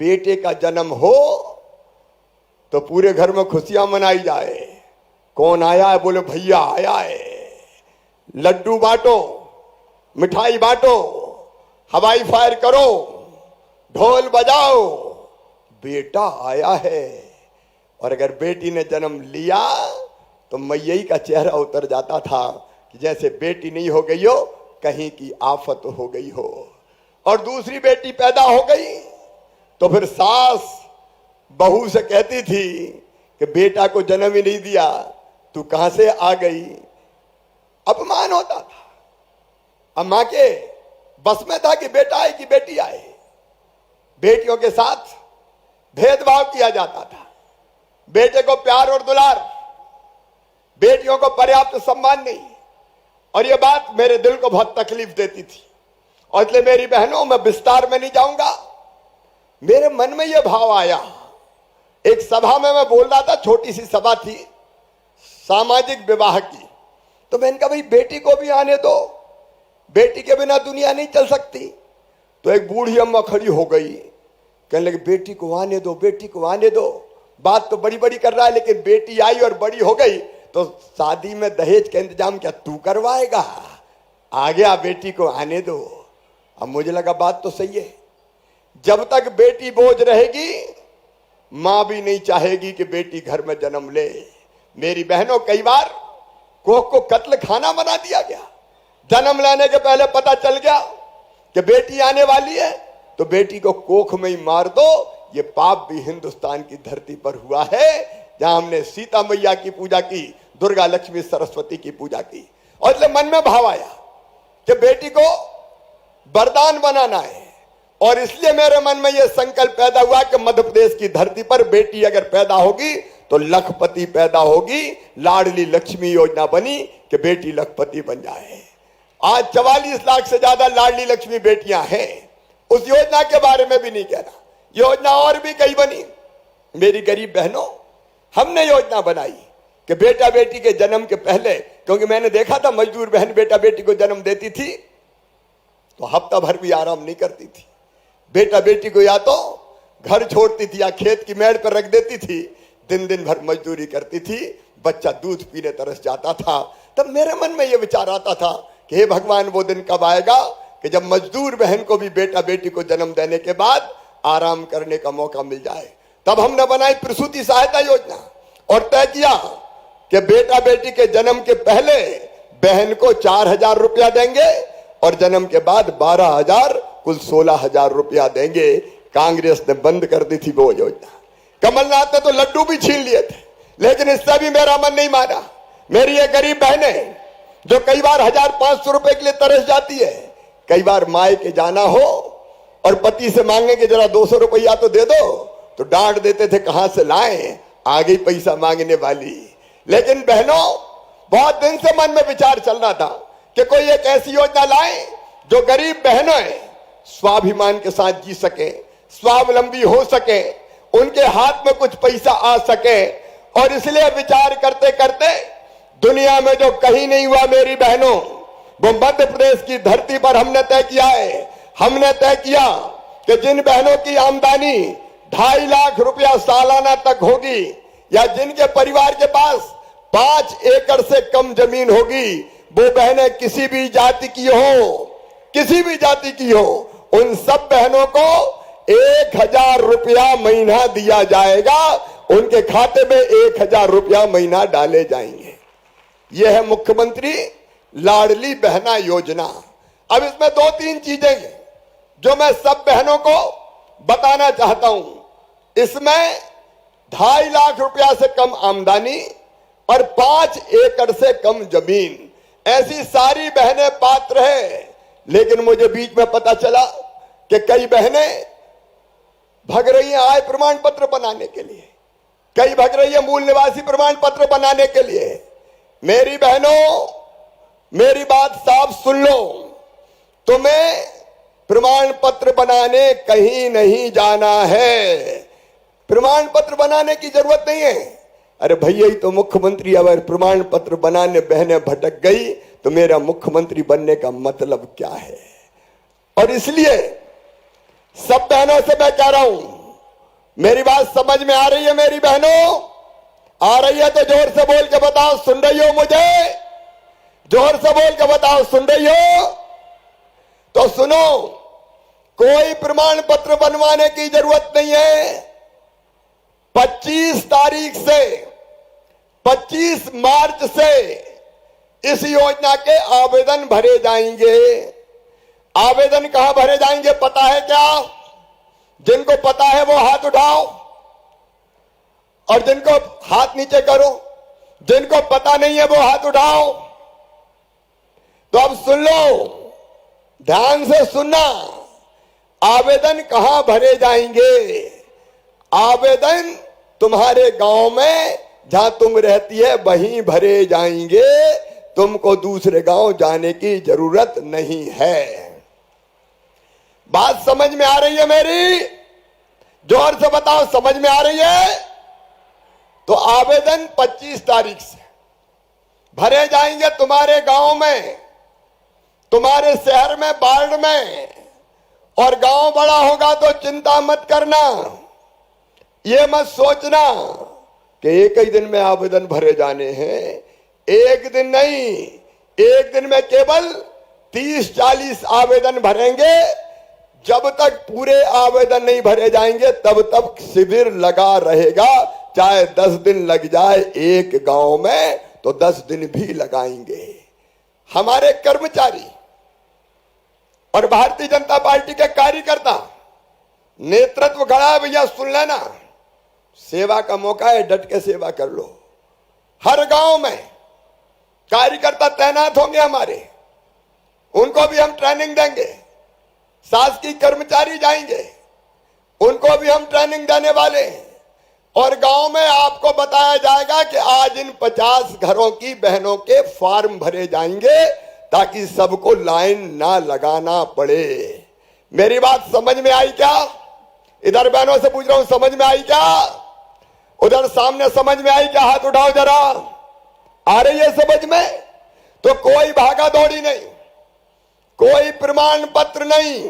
बेटे का जन्म हो तो पूरे घर में खुशियां मनाई जाए। कौन आया है? बोले भैया आया है। लड्डू बांटो, मिठाई बांटो, हवाई फायर करो, ढोल बजाओ, बेटा आया है। और अगर बेटी ने जन्म लिया तो मैया का चेहरा उतर जाता था कि जैसे बेटी नहीं हो गई हो, कहीं की आफत हो गई हो। और दूसरी बेटी पैदा हो गई तो फिर सास बहू से कहती थी कि बेटा को जन्म ही नहीं दिया, तू कहां से आ गई। अपमान होता था। अब मां के बस में था कि बेटा आए कि बेटी आए। बेटियों के साथ भेदभाव किया जाता था। बेटे को प्यार और दुलार, बेटियों को पर्याप्त सम्मान नहीं। और यह बात मेरे दिल को बहुत तकलीफ देती थी। और इसलिए मेरी बहनों, मैं विस्तार में नहीं जाऊंगा, मेरे मन में यह भाव आया। एक सभा में मैं बोल रहा था, छोटी सी सभा थी सामाजिक विवाह की, तो मैंने कहा भाई बेटी को भी आने दो, बेटी के बिना दुनिया नहीं चल सकती। तो एक बूढ़ी अम्मा खड़ी हो गई, कहने लगी बेटी को आने दो, बेटी को आने दो। बात तो बड़ी बड़ी कर रहा है, लेकिन बेटी आई और बड़ी हो गई तो शादी में दहेज का इंतजाम क्या तू करवाएगा? आ गया, बेटी को आने दो। अब मुझे लगा बात तो सही है। जब तक बेटी बोझ रहेगी, मां भी नहीं चाहेगी कि बेटी घर में जन्म ले। मेरी बहनों, कई बार कोख को कत्ल खाना बना दिया गया। जन्म लेने के पहले पता चल गया कि बेटी आने वाली है तो बेटी को कोख में ही मार दो। ये पाप भी हिंदुस्तान की धरती पर हुआ है, जहां हमने सीता मैया की पूजा की, दुर्गा, लक्ष्मी, सरस्वती की पूजा की। और इसलिए मन में भाव आया कि बेटी को वरदान बनाना है। और इसलिए मेरे मन में यह संकल्प पैदा हुआ कि मध्य प्रदेश की धरती पर बेटी अगर पैदा होगी तो लखपति पैदा होगी। लाडली लक्ष्मी योजना बनी कि बेटी लखपति बन जाए। आज 44 लाख से ज्यादा लाडली लक्ष्मी बेटियां हैं। उस योजना के बारे में भी नहीं कहना, योजना और भी कई बनी। मेरी गरीब बहनों, हमने योजना बनाई कि बेटा बेटी के जन्म के पहले, क्योंकि मैंने देखा था मजदूर बहन बेटा बेटी को जन्म देती थी तो हफ्ता भर भी आराम नहीं करती थी। बेटा बेटी को या तो घर छोड़ती थी या खेत की मेड़ पर रख देती थी दिन दिन भर मजदूरी करती थी, बच्चा दूध पीने तरस जाता था। तब मेरे मन में यह विचार आता था कि हे भगवान, वो दिन कब आएगा कि जब मजदूर बहन को भी बेटा बेटी को जन्म देने के बाद आराम करने का मौका मिल जाए। तब हमने बनाई प्रसूति सहायता योजना और तय किया कि बेटा बेटी के जन्म के पहले बहन को 4,000 रुपया देंगे और जन्म के बाद 12,000, कुल 16,000 रुपया देंगे। कांग्रेस ने बंद कर दी थी वो योजना। कमलनाथ ने तो लड्डू भी छीन लिए थे, लेकिन इससे भी मेरा मन नहीं माना। मेरी ये गरीब बहनें जो कई बार 1,500 रुपए के लिए तरस जाती है, कई बार माए के जाना हो और पति से मांगे कि जरा 200 रुपया तो दे दो, तो डांट देते थे, कहां से लाएं, आ गई पैसा मांगने वाली। लेकिन बहनों, बहुत दिन से मन में विचार चलना था कि कोई एक ऐसी योजना लाए जो गरीब बहनों स्वाभिमान के साथ जी सके, स्वावलंबी हो सके, उनके हाथ में कुछ पैसा आ सके। और इसलिए विचार करते करते दुनिया में जो कहीं नहीं हुआ मेरी बहनों, वो मध्य प्रदेश की धरती पर हमने तय किया है। हमने तय किया कि जिन बहनों की आमदनी 2.5 लाख रुपया सालाना तक होगी या जिनके परिवार के पास 5 एकड़ से कम जमीन होगी, वो बहनें किसी भी जाति की हो, किसी भी जाति की हो, उन सब बहनों को 1,000 रुपया महीना दिया जाएगा। उनके खाते में 1,000 रुपया महीना डाले जाएंगे। यह है मुख्यमंत्री लाडली बहना योजना। अब इसमें 2-3 चीजें हैं जो मैं सब बहनों को बताना चाहता हूं। इसमें 2.5 लाख रुपया से कम आमदनी और 5 एकड़ से कम जमीन, ऐसी सारी बहनें पात्र हैं। लेकिन मुझे बीच में पता चला कि कई बहनें भाग रही हैं आय प्रमाण पत्र बनाने के लिए, कई भाग रही है मूल निवासी प्रमाण पत्र बनाने के लिए। मेरी बहनों, मेरी बात साफ सुन लो, तुम्हें प्रमाण पत्र बनाने कहीं नहीं जाना है। प्रमाण पत्र बनाने की जरूरत नहीं है। अरे भैया, ही तो मुख्यमंत्री, अगर प्रमाण पत्र बनाने बहनें भटक गई तो मेरा मुख्यमंत्री बनने का मतलब क्या है। और इसलिए सब बहनों से मैं कह रहा हूं, मेरी बात समझ में आ रही है मेरी बहनों? आ रही है तो जोर से बोल के बताओ, सुन रही हो मुझे? जोर से बोल के बताओ, सुन रही हो? तो सुनो, कोई प्रमाण पत्र बनवाने की जरूरत नहीं है। 25 तारीख से 25 मार्च से इस योजना के आवेदन भरे जाएंगे। आवेदन कहां भरे जाएंगे पता है क्या? जिनको पता है वो हाथ उठाओ और जिनको हाथ नीचे करो। जिनको पता नहीं है वो हाथ उठाओ। तो अब सुन लो, ध्यान से सुनना। आवेदन कहां भरे जाएंगे? आवेदन तुम्हारे गांव में जहां तुम रहती है वहीं भरे जाएंगे। तुमको दूसरे गांव जाने की जरूरत नहीं है। बात समझ में आ रही है मेरी? जोर से बताओ, समझ में आ रही है? तो आवेदन 25 तारीख से भरे जाएंगे तुम्हारे गांव में, तुम्हारे शहर में, वार्ड में। और गांव बड़ा होगा तो चिंता मत करना। ये मत सोचना कि एक ही दिन में आवेदन भरे जाने हैं। एक दिन नहीं, एक दिन में केवल 30-40 आवेदन भरेंगे। जब तक पूरे आवेदन नहीं भरे जाएंगे तब तक शिविर लगा रहेगा। चाहे 10 दिन लग जाए एक गांव में तो 10 दिन भी लगाएंगे। हमारे कर्मचारी और भारतीय जनता पार्टी के कार्यकर्ता, नेतृत्व खड़ा है भैया, सुन लेना। सेवा का मौका है, डट के सेवा कर लो। हर गांव में कार्यकर्ता तैनात होंगे हमारे, उनको भी हम ट्रेनिंग देंगे। शासकीय कर्मचारी जाएंगे, उनको भी हम ट्रेनिंग देने वाले हैं। और गांव में आपको बताया जाएगा कि आज इन 50 घरों की बहनों के फॉर्म भरे जाएंगे ताकि सबको लाइन ना लगाना पड़े। मेरी बात समझ में आई क्या? इधर बहनों से पूछ रहा हूं, समझ में आई क्या? उधर सामने समझ में आई क्या? हाथ उठाओ जरा। आ रही है समझ में? तो कोई भागा दौड़ी नहीं, कोई प्रमाण पत्र नहीं,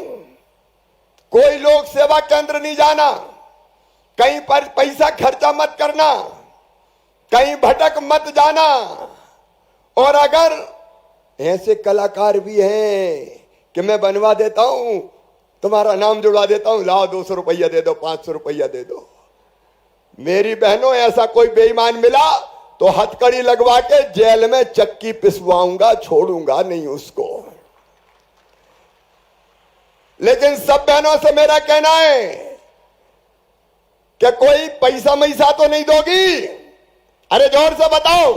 कोई लोक सेवा केंद्र नहीं जाना, कहीं पर पैसा खर्चा मत करना, कहीं भटक मत जाना। और अगर ऐसे कलाकार भी हैं कि मैं बनवा देता हूं, तुम्हारा नाम जुड़वा देता हूं, लाओ 200 रुपया दे दो, 500 रुपया दे दो। मेरी बहनों, ऐसा कोई बेईमान मिला तो हथकड़ी लगवा के जेल में चक्की पिसवाऊंगा, छोड़ूंगा नहीं उसको। लेकिन सब बहनों से मेरा कहना है कि कोई पैसा मैसा तो नहीं दोगी? अरे जोर से बताओ।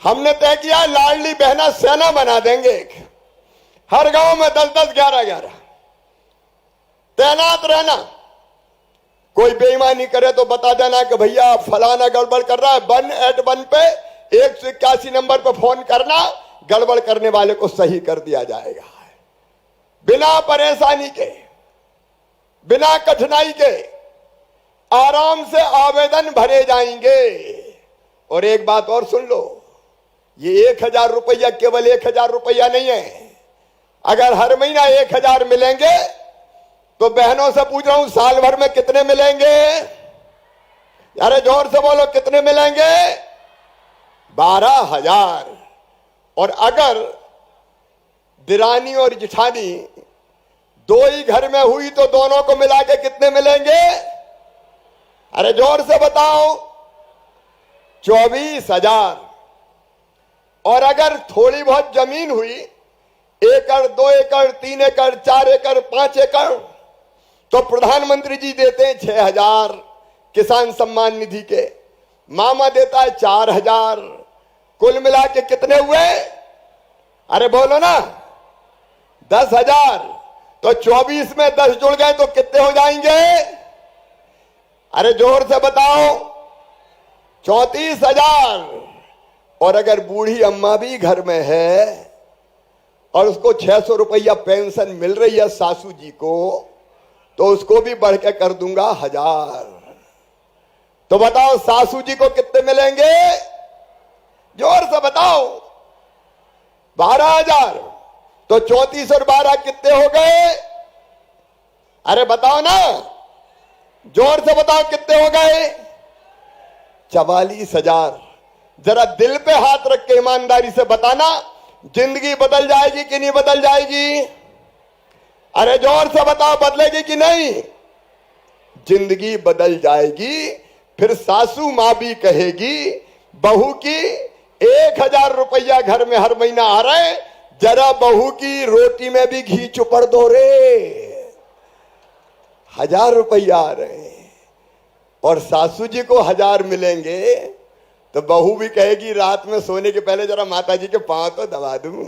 हमने तय किया लाडली बहना सेना बना देंगे, हर गांव में 10-10, 11-11 तैनात रहना। कोई बेईमानी करे तो बता देना कि भैया फलाना गड़बड़ कर रहा है, 181 पे 181 नंबर पे फोन करना, गड़बड़ करने वाले को सही कर दिया जाएगा। बिना परेशानी के, बिना कठिनाई के आराम से आवेदन भरे जाएंगे। और एक बात और सुन लो, ये 1000 रुपया केवल 1000 रुपया नहीं है। अगर हर महीना 1000 मिलेंगे तो बहनों से पूछ रहा हूं, साल भर में कितने मिलेंगे? अरे जोर से बोलो, कितने मिलेंगे? 12,000। और अगर दिरानी और जिठानी दो ही घर में हुई तो दोनों को मिला के कितने मिलेंगे? अरे जोर से बताओ, 24,000। और अगर थोड़ी बहुत जमीन हुई, 1 एकड़, 2 एकड़, 3 एकड़, 4 एकड़, 5 एकड़, तो प्रधानमंत्री जी देते हैं 6,000 किसान सम्मान निधि के, मामा देता है 4,000। कुल मिला के कितने हुए? अरे बोलो ना, 10,000। तो 24 में 10 जुड़ गए तो कितने हो जाएंगे? अरे जोर से बताओ, 34,000। और अगर बूढ़ी अम्मा भी घर में है और उसको 600 रुपया पेंशन मिल रही है सासू जी को, तो उसको भी बढ़ के कर दूंगा 1000। तो बताओ सासू जी को कितने मिलेंगे? जोर से बताओ। 12,000। तो 34 और 12 कितने हो गए? अरे बताओ ना, जोर से बताओ कितने हो गए? 44,000। जरा दिल पे हाथ रख के ईमानदारी से बताना, जिंदगी बदल जाएगी कि नहीं बदल जाएगी? अरे जोर से बताओ, बदलेगी कि नहीं? जिंदगी बदल जाएगी। फिर सासू मां भी कहेगी बहू की 1000 रुपया घर में हर महीना आ रहा है, जरा बहू की रोटी में भी घी चुपड़ दो रे। 1000 रुपया आ रहे हैं और सासू जी को 1000 मिलेंगे, तो बहू भी कहेगी रात में सोने के पहले जरा माता जी के पांव तो दबा दूं।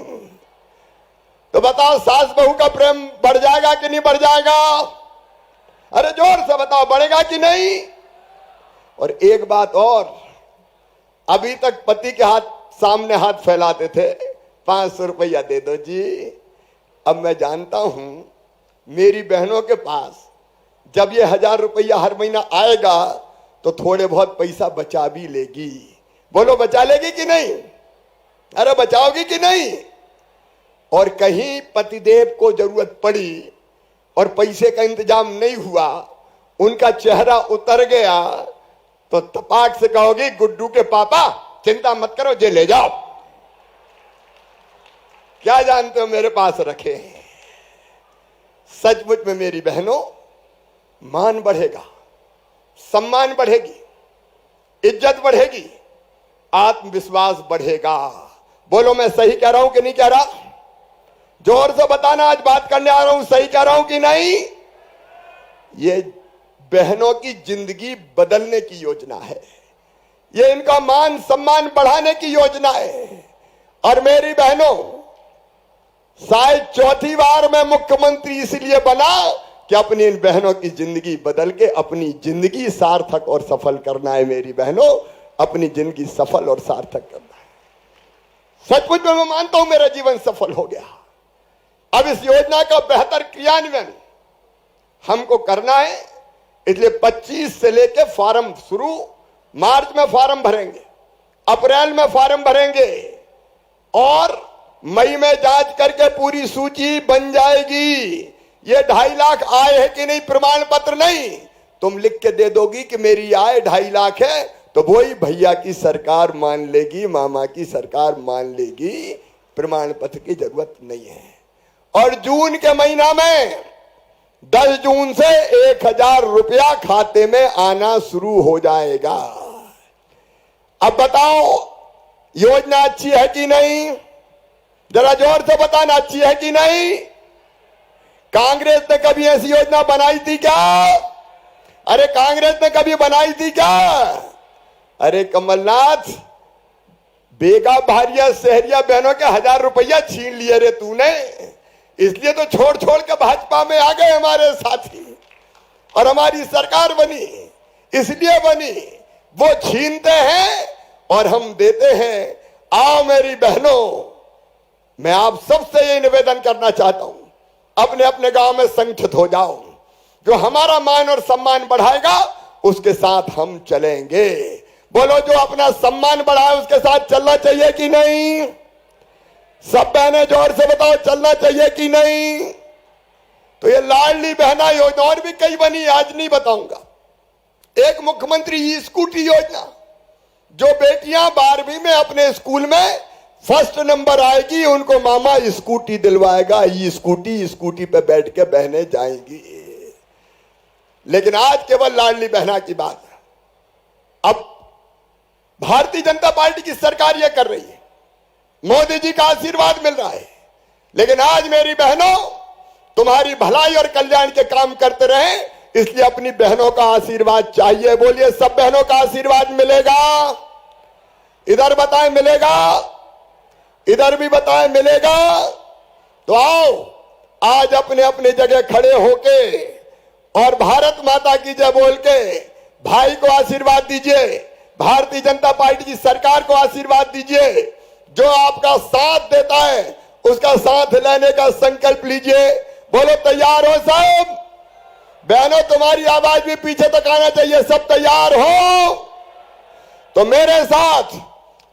तो बताओ, सास बहू का प्रेम बढ़ जाएगा कि नहीं बढ़ जाएगा? अरे जोर से बताओ, बढ़ेगा कि नहीं? और एक बात और, अभी तक पति के सामने हाथ फैलाते थे, 500 रुपया दे दो जी। अब मैं जानता हूं मेरी बहनों के पास जब ये 1000 रुपया हर महीना आएगा तो थोड़े बहुत पैसा बचा भी लेगी। बोलो, बचा लेगी कि नहीं? अरे बचाओगी कि नहीं? और कहीं पतिदेव को जरूरत पड़ी और पैसे का इंतजाम नहीं हुआ, उनका चेहरा उतर गया, तो तपाक से कहोगी गुड्डू के पापा चिंता मत करो, जे ले जाओ। क्या जानते हो मेरे पास रखे हैं। सचमुच में मेरी बहनों, मान बढ़ेगा, सम्मान बढ़ेगी, इज्जत बढ़ेगी, आत्मविश्वास बढ़ेगा। बोलो, मैं सही कह रहा हूं कि नहीं कह रहा? जोर से बताना, आज बात करने आ रहा हूं, सही कह रहा हूं कि नहीं? ये बहनों की जिंदगी बदलने की योजना है, ये इनका मान सम्मान बढ़ाने की योजना है। और मेरी बहनों, शायद चौथी बार मैं मुख्यमंत्री इसलिए बना कि अपनी इन बहनों की जिंदगी बदल के अपनी जिंदगी सार्थक और सफल करना है। मेरी बहनों, अपनी जिंदगी सफल और सार्थक करना है। सचमुच में मैं मानता हूं मेरा जीवन सफल हो गया। अब इस योजना का बेहतर क्रियान्वयन हमको करना है, इसलिए 25 से लेके फॉर्म शुरू। मार्च में फॉर्म भरेंगे, अप्रैल में फॉर्म भरेंगे और मई में जांच करके पूरी सूची बन जाएगी। ये 2.5 लाख आए हैं कि नहीं प्रमाण पत्र नहीं, तुम लिख के दे दोगी कि मेरी आय 2.5 लाख है, तो वही भैया की सरकार मान लेगी, मामा की सरकार मान लेगी, प्रमाण पत्र की जरूरत नहीं है। और जून के महीना में 10 जून से 1000 रुपया खाते में आना शुरू हो जाएगा। अब बताओ योजना अच्छी है कि नहीं? जरा जोर से बताना, अच्छी है कि नहीं? कांग्रेस ने कभी ऐसी योजना बनाई थी क्या? अरे कांग्रेस ने कभी बनाई थी क्या? अरे कमलनाथ, बेगा भारिया शहरिया बहनों के 1000 रुपया छीन लिए रे तूने, इसलिए तो छोड़ छोड़ के भाजपा में आ गए हमारे साथी और हमारी सरकार बनी। इसलिए बनी, वो छीनते हैं और हम देते हैं। आओ मेरी बहनों, मैं आप सबसे ये निवेदन करना चाहता हूं, अपने अपने गांव में संगठित हो जाओ। जो हमारा मान और सम्मान बढ़ाएगा उसके साथ हम चलेंगे। बोलो, जो अपना सम्मान बढ़ाए उसके साथ चलना चाहिए कि नहीं? सब बहनें जोर से बताओ, चलना चाहिए कि नहीं? तो ये लाडली बहना योजना और भी कई बनी, आज नहीं बताऊंगा। एक मुख्यमंत्री ई स्कूटी योजना, जो बेटियां 12वीं में अपने स्कूल में फर्स्ट नंबर आएगी उनको मामा स्कूटी दिलवाएगा। ई स्कूटी पे बैठ के बहनें जाएंगी। लेकिन आज केवल लाडली बहना की बात है। अब भारतीय जनता पार्टी की सरकार यह कर रही है, मोदी जी का आशीर्वाद मिल रहा है। लेकिन आज मेरी बहनों, तुम्हारी भलाई और कल्याण के काम करते रहे, इसलिए अपनी बहनों का आशीर्वाद चाहिए। बोलिए, सब बहनों का आशीर्वाद मिलेगा? इधर बताएं मिलेगा, इधर भी बताएं मिलेगा। तो आओ आज अपने अपने जगह खड़े होके और भारत माता की जय बोल के भाई को आशीर्वाद दीजिए, भारतीय जनता पार्टी की सरकार को आशीर्वाद दीजिए। जो आपका साथ देता है उसका साथ लेने का संकल्प लीजिए। बोलो, तैयार हो सब? बहनों, तुम्हारी आवाज भी पीछे तक आना चाहिए। सब तैयार हो? तो मेरे साथ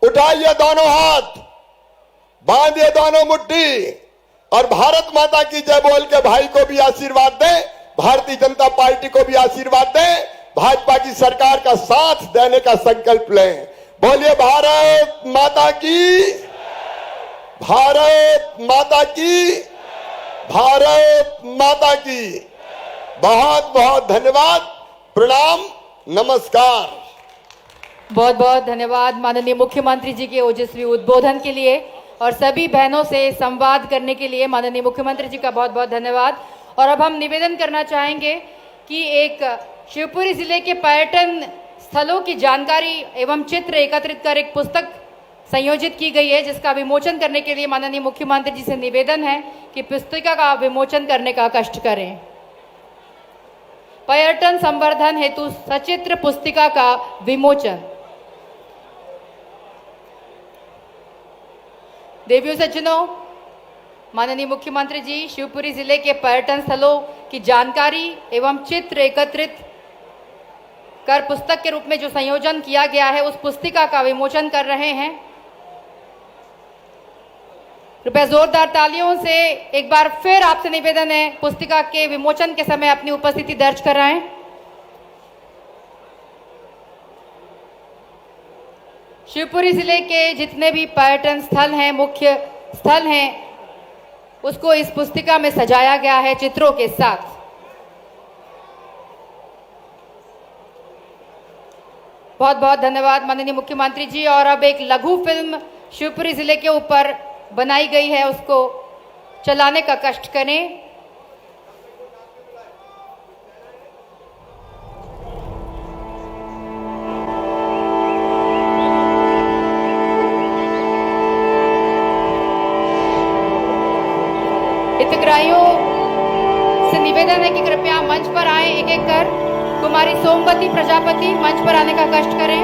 उठाइए दोनों हाथ, बांधिए दोनों मुट्ठी और भारत माता की जय बोल के भाई को भी आशीर्वाद दें, भारतीय जनता पार्टी को भी आशीर्वाद दें, भाजपा की सरकार का साथ देने का संकल्प लें। बोलिए, भारत माता की, भारत माता की, भारत माता की। बहुत बहुत धन्यवाद, प्रणाम, नमस्कार। बहुत बहुत धन्यवाद माननीय मुख्यमंत्री जी के ओजस्वी उद्बोधन के लिए और सभी बहनों से संवाद करने के लिए माननीय मुख्यमंत्री जी का बहुत बहुत धन्यवाद। और अब हम निवेदन करना चाहेंगे कि एक शिवपुरी जिले के पर्यटन स्थलों की जानकारी एवं चित्र एकत्रित कर एक पुस्तक संयोजित की गई है, जिसका विमोचन करने के लिए माननीय मुख्यमंत्री जी से निवेदन है कि पुस्तिका का विमोचन करने का कष्ट करें। पर्यटन संवर्धन हेतु सचित्र पुस्तिका का विमोचन। देवियों सज्जनों, माननीय मुख्यमंत्री जी शिवपुरी जिले के पर्यटन स्थलों की जानकारी एवं चित्र एकत्रित कर पुस्तक के रूप में जो संयोजन किया गया है, उस पुस्तिका का विमोचन कर रहे हैं। कृपया जोरदार तालियों से एक बार फिर आपसे निवेदन है, पुस्तिका के विमोचन के समय अपनी उपस्थिति दर्ज कराएं। शिवपुरी जिले के जितने भी पर्यटन स्थल हैं, मुख्य स्थल हैं, उसको इस पुस्तिका में सजाया गया है चित्रों के साथ। बहुत बहुत धन्यवाद माननीय मुख्यमंत्री जी। और अब एक लघु फिल्म शिवपुरी जिले के ऊपर बनाई गई है, उसको चलाने का कष्ट करें। हितग्राहियों से निवेदन है कि कृपया मंच पर आए एक एक कर। कुमारी सोमवती प्रजापति मंच पर आने का कष्ट करें।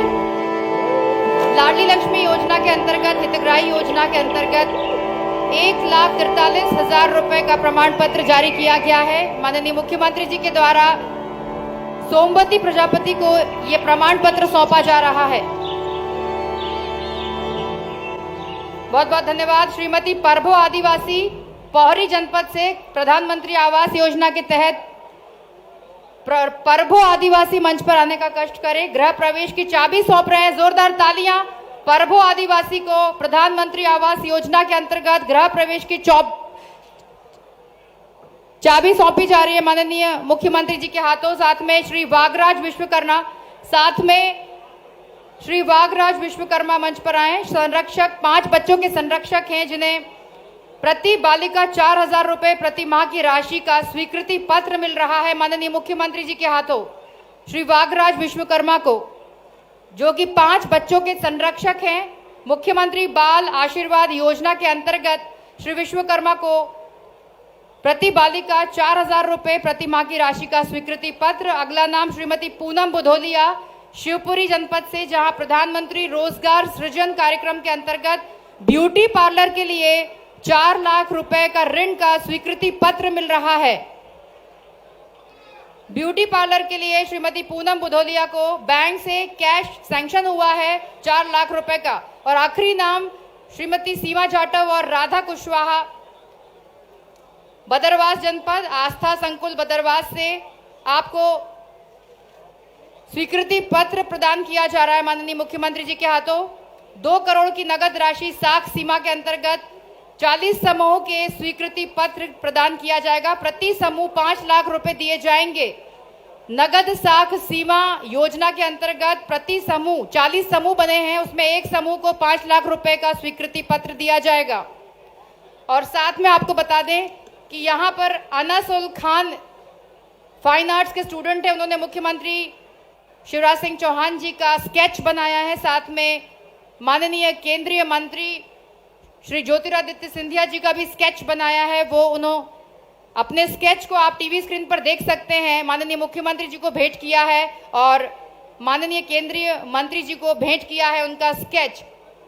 लाडली लक्ष्मी योजना के अंतर्गत, हितग्राही योजना के अंतर्गत 1,43,000 रुपए का प्रमाण पत्र जारी किया गया है। माननीय मुख्यमंत्री जी के द्वारा सोमवती प्रजापति को ये प्रमाण पत्र सौंपा जा रहा है। बहुत बहुत धन्यवाद। श्रीमती परभो आदिवासी पौरी जनपद से प्रधानमंत्री आवास योजना के तहत परभो आदिवासी मंच पर आने का कष्ट करें। गृह प्रवेश की चाबी सौंप रहे हैं, जोरदार तालियां। परभो आदिवासी को प्रधानमंत्री आवास योजना के अंतर्गत गृह प्रवेश की चाबी सौंपी जा रही है माननीय मुख्यमंत्री जी के हाथों। साथ में श्री वागराज विश्वकर्मा, साथ में श्री वागराज विश्वकर्मा मंच पर आए। संरक्षक 5 बच्चों के संरक्षक हैं जिन्हें प्रति बालिका 4,000 रुपए प्रति माह की राशि का स्वीकृति पत्र मिल रहा है माननीय मुख्यमंत्री जी के हाथों। श्री वागराज विश्वकर्मा को, जो कि 5 बच्चों के संरक्षक हैं, मुख्यमंत्री बाल आशीर्वाद योजना के अंतर्गत श्री विश्वकर्मा को प्रति बालिका 4,000 रुपए प्रति माह की राशि का स्वीकृति पत्र। अगला नाम श्रीमती पूनम बुधोलिया, शिवपुरी जनपद से, जहां प्रधानमंत्री रोजगार सृजन कार्यक्रम के अंतर्गत ब्यूटी पार्लर के लिए 4 लाख रुपए का ऋण का स्वीकृति पत्र मिल रहा है। ब्यूटी पार्लर के लिए श्रीमती पूनम बुधोलिया को बैंक से कैश सैंक्शन हुआ है 4 लाख रुपए का। और आखिरी नाम श्रीमती सीमा जाटव और राधा कुशवाहा, बदरवास जनपद, आस्था संकुल बदरवास से आपको स्वीकृति पत्र प्रदान किया जा रहा है माननीय मुख्यमंत्री जी के हाथों। 2 करोड़ की नगद राशि साख सीमा के अंतर्गत 40 समूह के स्वीकृति पत्र प्रदान किया जाएगा। प्रति समूह 5 लाख रुपए दिए जाएंगे। नगद साख सीमा योजना के अंतर्गत प्रति समूह 40 समूह बने हैं, उसमें एक समूह को 5 लाख रुपए का स्वीकृति पत्र दिया जाएगा। और साथ में आपको बता दें कि यहाँ पर अनस उल खान फाइन आर्ट्स के स्टूडेंट है, उन्होंने मुख्यमंत्री शिवराज सिंह चौहान जी का स्केच बनाया है। साथ में माननीय केंद्रीय मंत्री श्री ज्योतिरादित्य सिंधिया जी का भी स्केच बनाया है। वो उन्होंने अपने स्केच को आप टीवी स्क्रीन पर देख सकते हैं, माननीय मुख्यमंत्री जी को भेंट किया है और माननीय केंद्रीय मंत्री जी को भेंट किया है उनका स्केच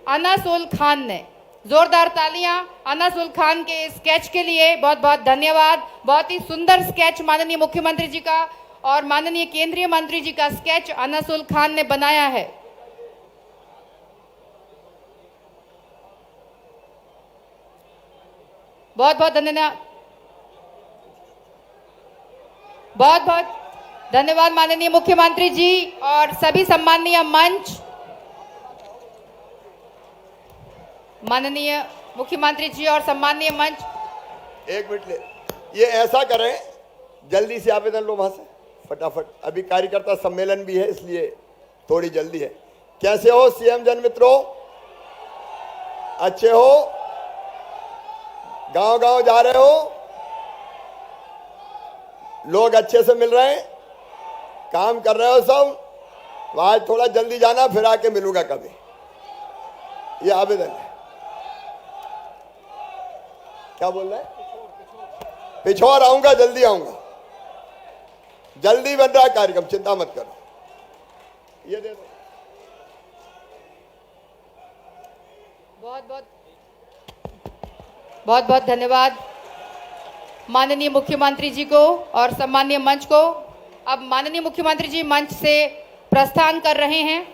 अनस उल खान ने। जोरदार तालियां अनस उल खान के स्केच के लिए। बहुत बहुत धन्यवाद। बहुत ही सुंदर स्केच माननीय मुख्यमंत्री जी का और माननीय केंद्रीय मंत्री जी का स्केच अनस उल खान ने बनाया है। बहुत बहुत धन्यवाद, बहुत बहुत धन्यवाद माननीय मुख्यमंत्री जी और सभी सम्माननीय मंच। माननीय मुख्यमंत्री जी और सम्माननीय मंच, 1 मिनट ले, ये ऐसा करें, जल्दी से आवेदन लो वहां से फटाफट। अभी कार्यकर्ता सम्मेलन भी है इसलिए थोड़ी जल्दी है। कैसे हो सीएम जन मित्रों? अच्छे हो? गांव गांव जा रहे हो? लोग अच्छे से मिल रहे हैं? काम कर रहे हो सब? वहां थोड़ा जल्दी जाना, फिर आके मिलूंगा कभी। ये आवेदन है। क्या बोल रहे हैं? पिछोर आऊंगा, जल्दी आऊंगा। जल्दी बन रहा है कार्यक्रम, चिंता मत करो। ये दे दो। बहुत बहुत धन्यवाद माननीय मुख्यमंत्री जी को और सम्माननीय मंच को। अब माननीय मुख्यमंत्री जी मंच से प्रस्थान कर रहे हैं।